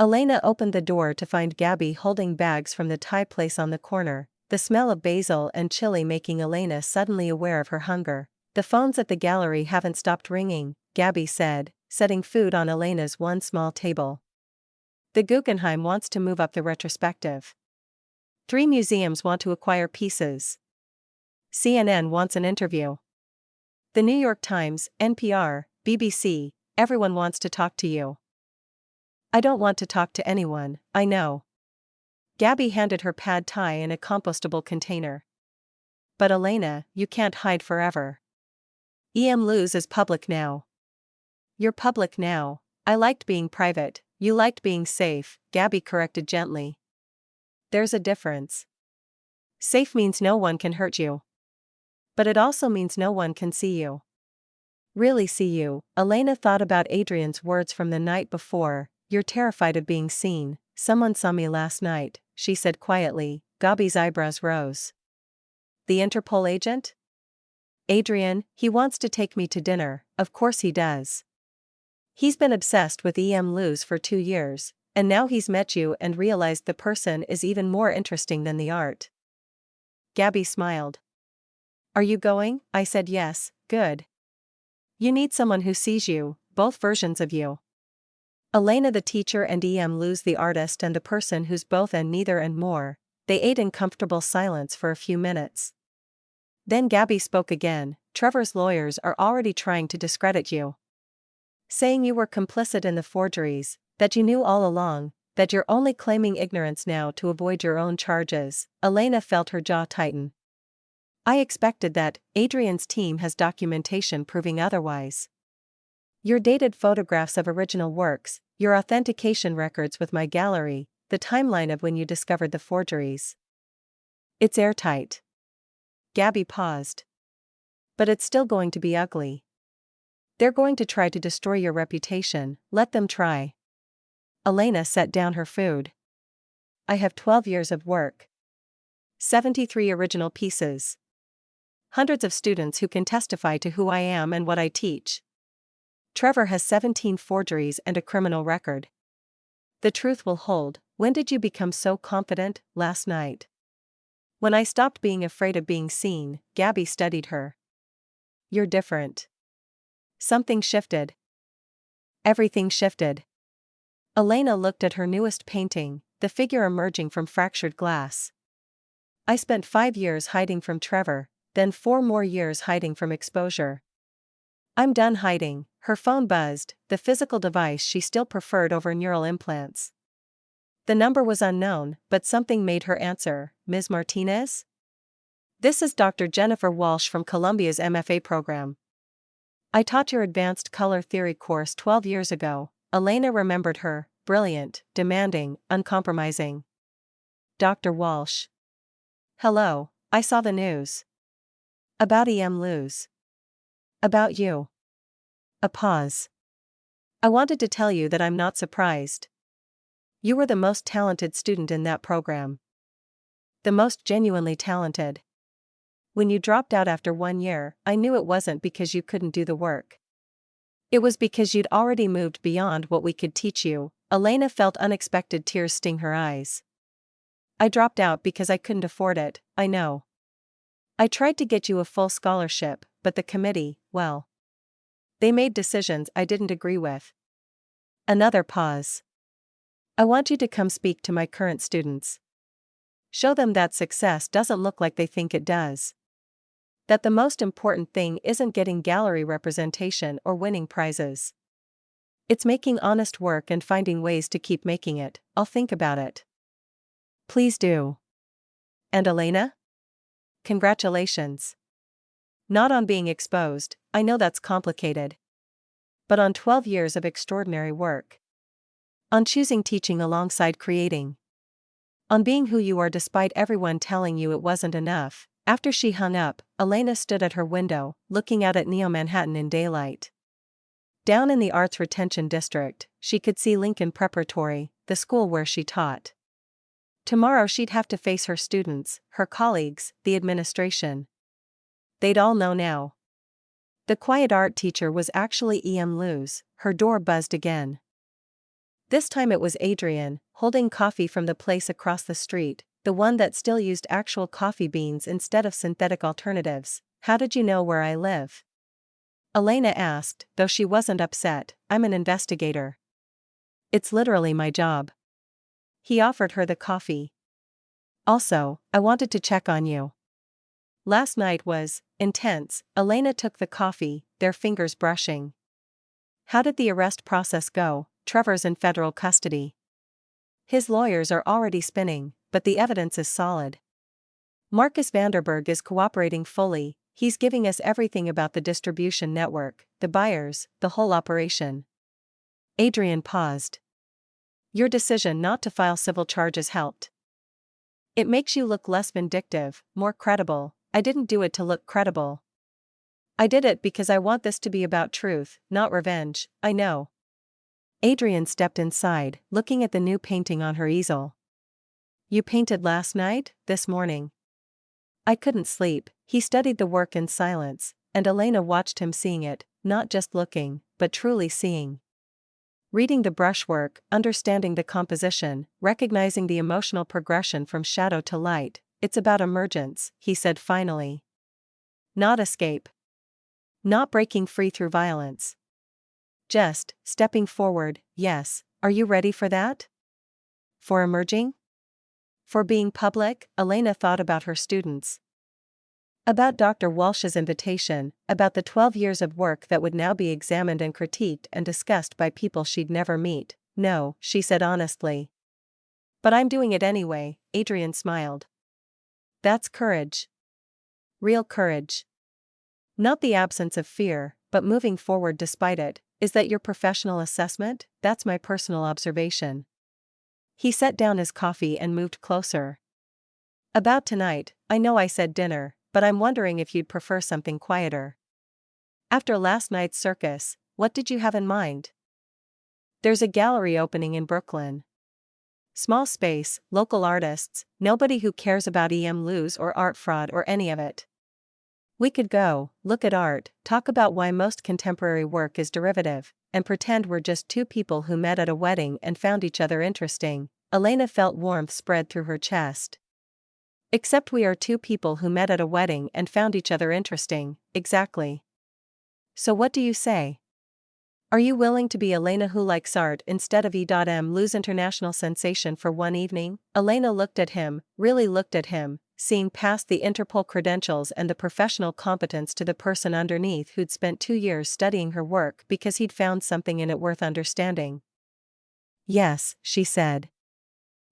Elena opened the door to find Gabby holding bags from the Thai place on the corner, the smell of basil and chili making Elena suddenly aware of her hunger. The phones at the gallery haven't stopped ringing, Gabby said, setting food on Elena's one small table. The Guggenheim wants to move up the retrospective. 3 museums want to acquire pieces. CNN wants an interview. The New York Times, NPR, BBC, everyone wants to talk to you. I don't want to talk to anyone, I know. Gabby handed her pad thai in a compostable container. But Elena, you can't hide forever. Luz is public now. You're public now. I liked being private, you liked being safe, Gabby corrected gently. There's a difference. Safe means no one can hurt you. But it also means no one can see you. Really see you. Elena thought about Adrian's words from the night before. You're terrified of being seen. Someone saw me last night, she said quietly. Gabby's eyebrows rose. The Interpol agent? Adrian, he wants to take me to dinner, of course he does. He's been obsessed with Luz for 2 years. And now he's met you and realized the person is even more interesting than the art. Gabby smiled. Are you going? I said yes, good. You need someone who sees you, both versions of you. Elena the teacher and Luz the artist and the person who's both and neither and more. They ate in comfortable silence for a few minutes. Then Gabby spoke again. Trevor's lawyers are already trying to discredit you. Saying you were complicit in the forgeries, that you knew all along, that you're only claiming ignorance now to avoid your own charges. Elena felt her jaw tighten. I expected that. Adrian's team has documentation proving otherwise. Your dated photographs of original works, your authentication records with my gallery, the timeline of when you discovered the forgeries. It's airtight. Gabby paused. But it's still going to be ugly. They're going to try to destroy your reputation, let them try. Elena set down her food. I have 12 years of work. 73 original pieces. Hundreds of students who can testify to who I am and what I teach. Trevor has 17 forgeries and a criminal record. The truth will hold. When did you become so confident? Last night. When I stopped being afraid of being seen, Gabby studied her. You're different. Something shifted. Everything shifted. Elena looked at her newest painting, the figure emerging from fractured glass. I spent 5 years hiding from Trevor, then 4 more years hiding from exposure. I'm done hiding. Her phone buzzed, the physical device she still preferred over neural implants. The number was unknown, but something made her answer. Ms. Martinez? This is Dr. Jennifer Walsh from Columbia's MFA program. I taught your advanced color theory course 12 years ago. Elena remembered her, brilliant, demanding, uncompromising. Dr. Walsh. Hello, I saw the news. About Luz. About you. A pause. I wanted to tell you that I'm not surprised. You were the most talented student in that program. The most genuinely talented. When you dropped out after 1 year, I knew it wasn't because you couldn't do the work. It was because you'd already moved beyond what we could teach you. Elena felt unexpected tears sting her eyes. I dropped out because I couldn't afford it, I know. I tried to get you a full scholarship, but the committee, well. They made decisions I didn't agree with. Another pause. I want you to come speak to my current students. Show them that success doesn't look like they think it does. That the most important thing isn't getting gallery representation or winning prizes. It's making honest work and finding ways to keep making it. I'll think about it. Please do. And Elena? Congratulations. Not on being exposed, I know that's complicated. But on 12 years of extraordinary work. On choosing teaching alongside creating. On being who you are despite everyone telling you it wasn't enough. After she hung up, Elena stood at her window, looking out at Neo-Manhattan in daylight. Down in the Arts Retention District, she could see Lincoln Preparatory, the school where she taught. Tomorrow she'd have to face her students, her colleagues, the administration. They'd all know now. The quiet art teacher was actually Luz. Her door buzzed again. This time it was Adrian, holding coffee from the place across the street, the one that still used actual coffee beans instead of synthetic alternatives. How did you know where I live? Elena asked, though she wasn't upset. I'm an investigator. It's literally my job. He offered her the coffee. Also, I wanted to check on you. Last night was intense. Elena took the coffee, their fingers brushing. How did the arrest process go? Trevor's in federal custody. His lawyers are already spinning, but the evidence is solid. Marcus Vanderberg is cooperating fully. He's giving us everything about the distribution network, the buyers, the whole operation. Adrian paused. Your decision not to file civil charges helped. It makes you look less vindictive, more credible. I didn't do it to look credible. I did it because I want this to be about truth, not revenge, I know. Adrian stepped inside, looking at the new painting on her easel. You painted last night, this morning? I couldn't sleep. He studied the work in silence, and Elena watched him seeing it, not just looking, but truly seeing. Reading the brushwork, understanding the composition, recognizing the emotional progression from shadow to light. It's about emergence, he said finally. Not escape. Not breaking free through violence. Just stepping forward. Yes, are you ready for that? For emerging? For being public? Elena thought about her students. About Dr. Walsh's invitation, about the 12 years of work that would now be examined and critiqued and discussed by people she'd never meet. No, she said honestly. But I'm doing it anyway, Adrian smiled. That's courage. Real courage. Not the absence of fear, but moving forward despite it. Is that your professional assessment? That's my personal observation. He set down his coffee and moved closer. About tonight, I know I said dinner, but I'm wondering if you'd prefer something quieter. After last night's circus, what did you have in mind? There's a gallery opening in Brooklyn. Small space, local artists, nobody who cares about lose or art fraud or any of it. We could go, look at art, talk about why most contemporary work is derivative, and pretend we're just two people who met at a wedding and found each other interesting. Elena felt warmth spread through her chest. Except we are two people who met at a wedding and found each other interesting, exactly. So what do you say? Are you willing to be Elena who likes art instead of lose international sensation for one evening? Elena looked at him, really looked at him, seeing past the Interpol credentials and the professional competence to the person underneath who'd spent 2 years studying her work because he'd found something in it worth understanding. Yes, she said.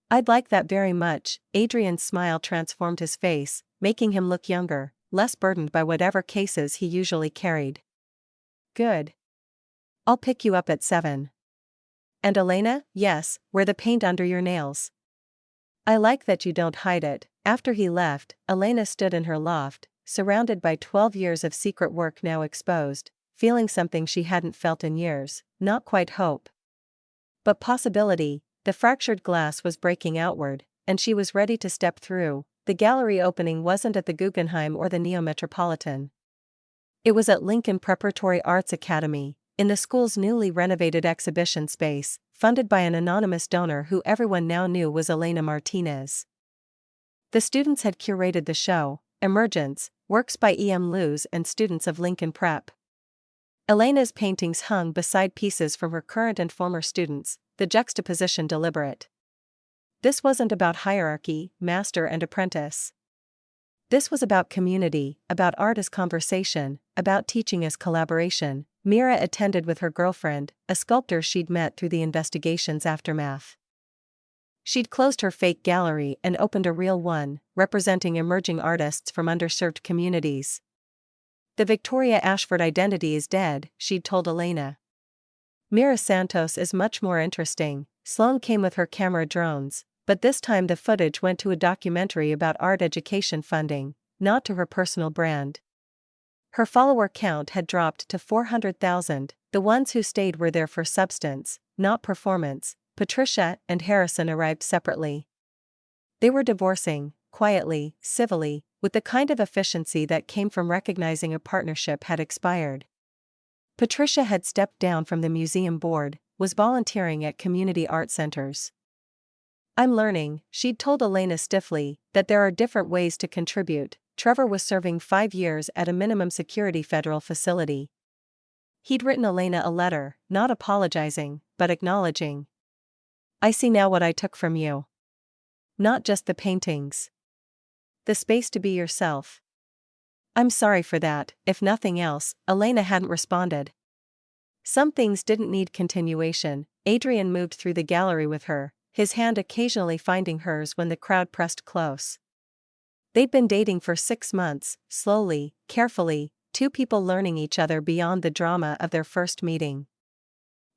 I'd like that very much. Adrian's smile transformed his face, making him look younger, less burdened by whatever cases he usually carried. Good. I'll pick you up at 7. And Elena, yes, wear the paint under your nails. I like that you don't hide it. After he left, Elena stood in her loft, surrounded by 12 years of secret work now exposed, feeling something she hadn't felt in years, not quite hope, but possibility. The fractured glass was breaking outward, and she was ready to step through. The gallery opening wasn't at the Guggenheim or the Neo-Metropolitan. It was at Lincoln Preparatory Arts Academy, in the school's newly renovated exhibition space, funded by an anonymous donor who everyone now knew was Elena Martinez. The students had curated the show, Emergence, works by lose and students of Lincoln Prep. Elena's paintings hung beside pieces from her current and former students, the juxtaposition deliberate. This wasn't about hierarchy, master and apprentice. This was about community, about art as conversation, about teaching as collaboration. Mira attended with her girlfriend, a sculptor she'd met through the investigation's aftermath. She'd closed her fake gallery and opened a real one, representing emerging artists from underserved communities. The Victoria Ashford identity is dead, she'd told Elena. Mira Santos is much more interesting. Sloane came with her camera drones, but this time the footage went to a documentary about art education funding, not to her personal brand. Her follower count had dropped to 400,000, the ones who stayed were there for substance, not performance. Patricia and Harrison arrived separately. They were divorcing, quietly, civilly, with the kind of efficiency that came from recognizing a partnership had expired. Patricia had stepped down from the museum board, was volunteering at community art centers. I'm learning, she'd told Elena stiffly, that there are different ways to contribute. Trevor was serving 5 years at a minimum security federal facility. He'd written Elena a letter, not apologizing, but acknowledging. I see now what I took from you. Not just the paintings. The space to be yourself. I'm sorry for that. If nothing else, Elena hadn't responded. Some things didn't need continuation. Adrian moved through the gallery with her, his hand occasionally finding hers when the crowd pressed close. They'd been dating for 6 months, slowly, carefully, two people learning each other beyond the drama of their first meeting.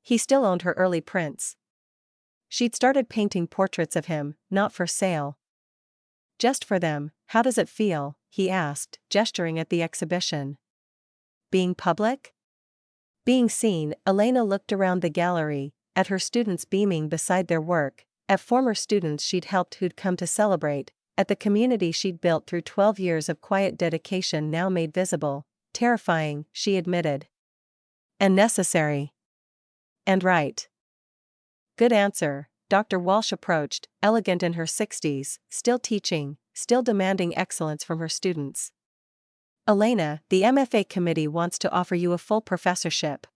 He still owned her early prints. She'd started painting portraits of him, not for sale. Just for them. How does it feel? He asked, gesturing at the exhibition. Being public? Being seen. Elena looked around the gallery, at her students beaming beside their work, at former students she'd helped who'd come to celebrate, at the community she'd built through 12 years of quiet dedication now made visible. Terrifying, she admitted. And necessary. And right. Good answer. Dr. Walsh approached, elegant in her 60s, still teaching, still demanding excellence from her students. Elena, the MFA committee wants to offer you a full professorship.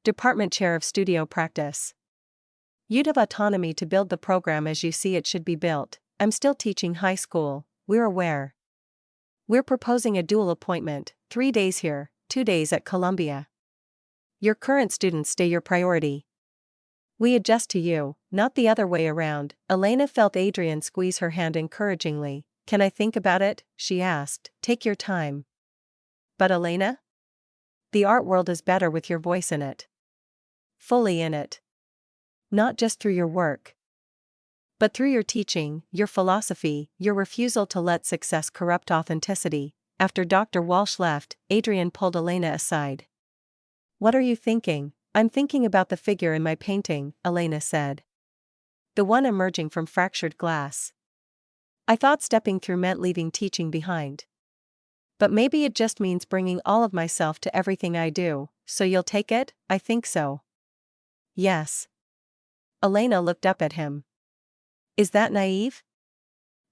Department chair of studio practice. You'd have autonomy to build the program as you see it should be built. I'm still teaching high school, we're aware. We're proposing a dual appointment, 3 days here, 2 days at Columbia. Your current students stay your priority. We adjust to you, not the other way around. Elena felt Adrian squeeze her hand encouragingly. Can I think about it? She asked. Take your time. But Elena? The art world is better with your voice in it. Fully in it. Not just through your work, but through your teaching, your philosophy, your refusal to let success corrupt authenticity. After Dr. Walsh left, Adrian pulled Elena aside. "What are you thinking?" "I'm thinking about the figure in my painting," Elena said. "The one emerging from fractured glass. I thought stepping through meant leaving teaching behind. But maybe it just means bringing all of myself to everything I do, so you'll take it?" "I think so." "Yes." Elena looked up at him. "Is that naive?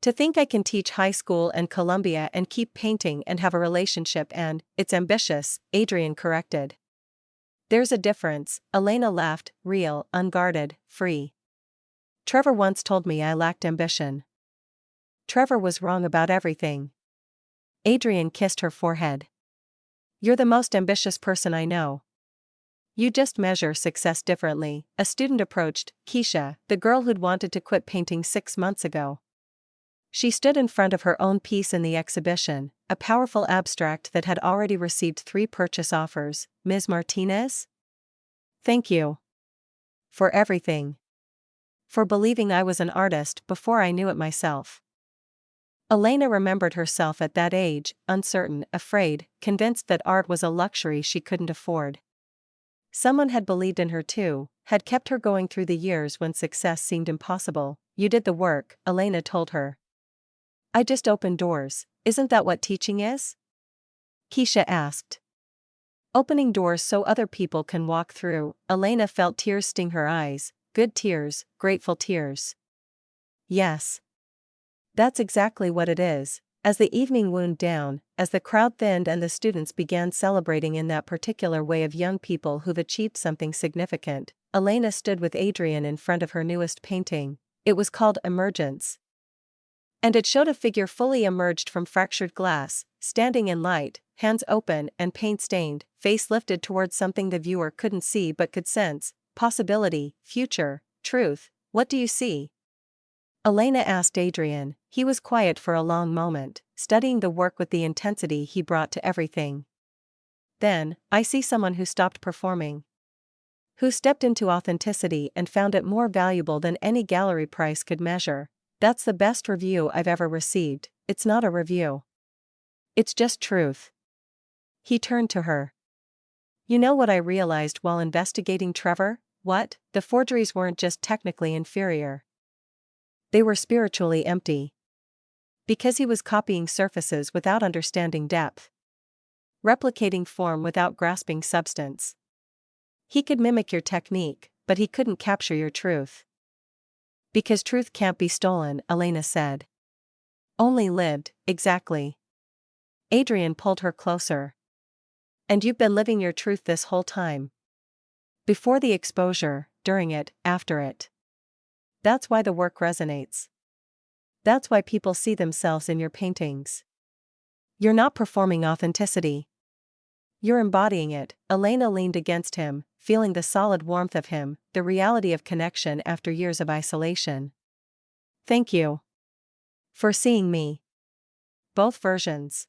To think I can teach high school and Columbia and keep painting and have a relationship and, it's ambitious," Adrian corrected. "There's a difference," Elena laughed, real, unguarded, free. "Trevor once told me I lacked ambition." "Trevor was wrong about everything." Adrian kissed her forehead. "You're the most ambitious person I know. You just measure success differently." A student approached, Keisha, the girl who'd wanted to quit painting 6 months ago. She stood in front of her own piece in the exhibition, a powerful abstract that had already received 3 purchase offers. "Ms. Martinez? Thank you. For everything. For believing I was an artist before I knew it myself." Elena remembered herself at that age, uncertain, afraid, convinced that art was a luxury she couldn't afford. Someone had believed in her too, had kept her going through the years when success seemed impossible. "You did the work," Elena told her. "I just opened doors. Isn't that what teaching is?" Keisha asked. "Opening doors so other people can walk through." Elena felt tears sting her eyes, good tears, grateful tears. "Yes. That's exactly what it is." As the evening wound down, as the crowd thinned and the students began celebrating in that particular way of young people who've achieved something significant, Elena stood with Adrian in front of her newest painting. It was called Emergence. And it showed a figure fully emerged from fractured glass, standing in light, hands open and paint-stained, face lifted towards something the viewer couldn't see but could sense: possibility, future, truth. "What do you see?" Elena asked Adrian. He was quiet for a long moment, studying the work with the intensity he brought to everything. Then, "I see someone who stopped performing. Who stepped into authenticity and found it more valuable than any gallery price could measure. That's the best review I've ever received." "It's not a review. It's just truth." He turned to her. "You know what I realized while investigating Trevor?" "What?" "The forgeries weren't just technically inferior. They were spiritually empty. Because he was copying surfaces without understanding depth. Replicating form without grasping substance. He could mimic your technique, but he couldn't capture your truth. Because truth can't be stolen," Elena said. "Only lived." "Exactly." Adrian pulled her closer. "And you've been living your truth this whole time. Before the exposure, during it, after it. That's why the work resonates. That's why people see themselves in your paintings. You're not performing authenticity. You're embodying it." Elena leaned against him, feeling the solid warmth of him, the reality of connection after years of isolation. "Thank you. For seeing me. Both versions.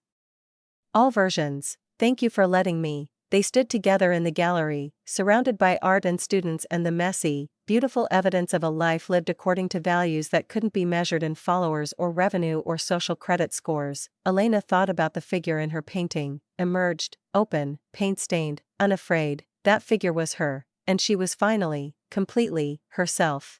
All versions. Thank you for letting me." They stood together in the gallery, surrounded by art and students and the messy, beautiful evidence of a life lived according to values that couldn't be measured in followers or revenue or social credit scores. Elena thought about the figure in her painting, emerged, open, paint-stained, unafraid. That figure was her, and she was finally, completely, herself.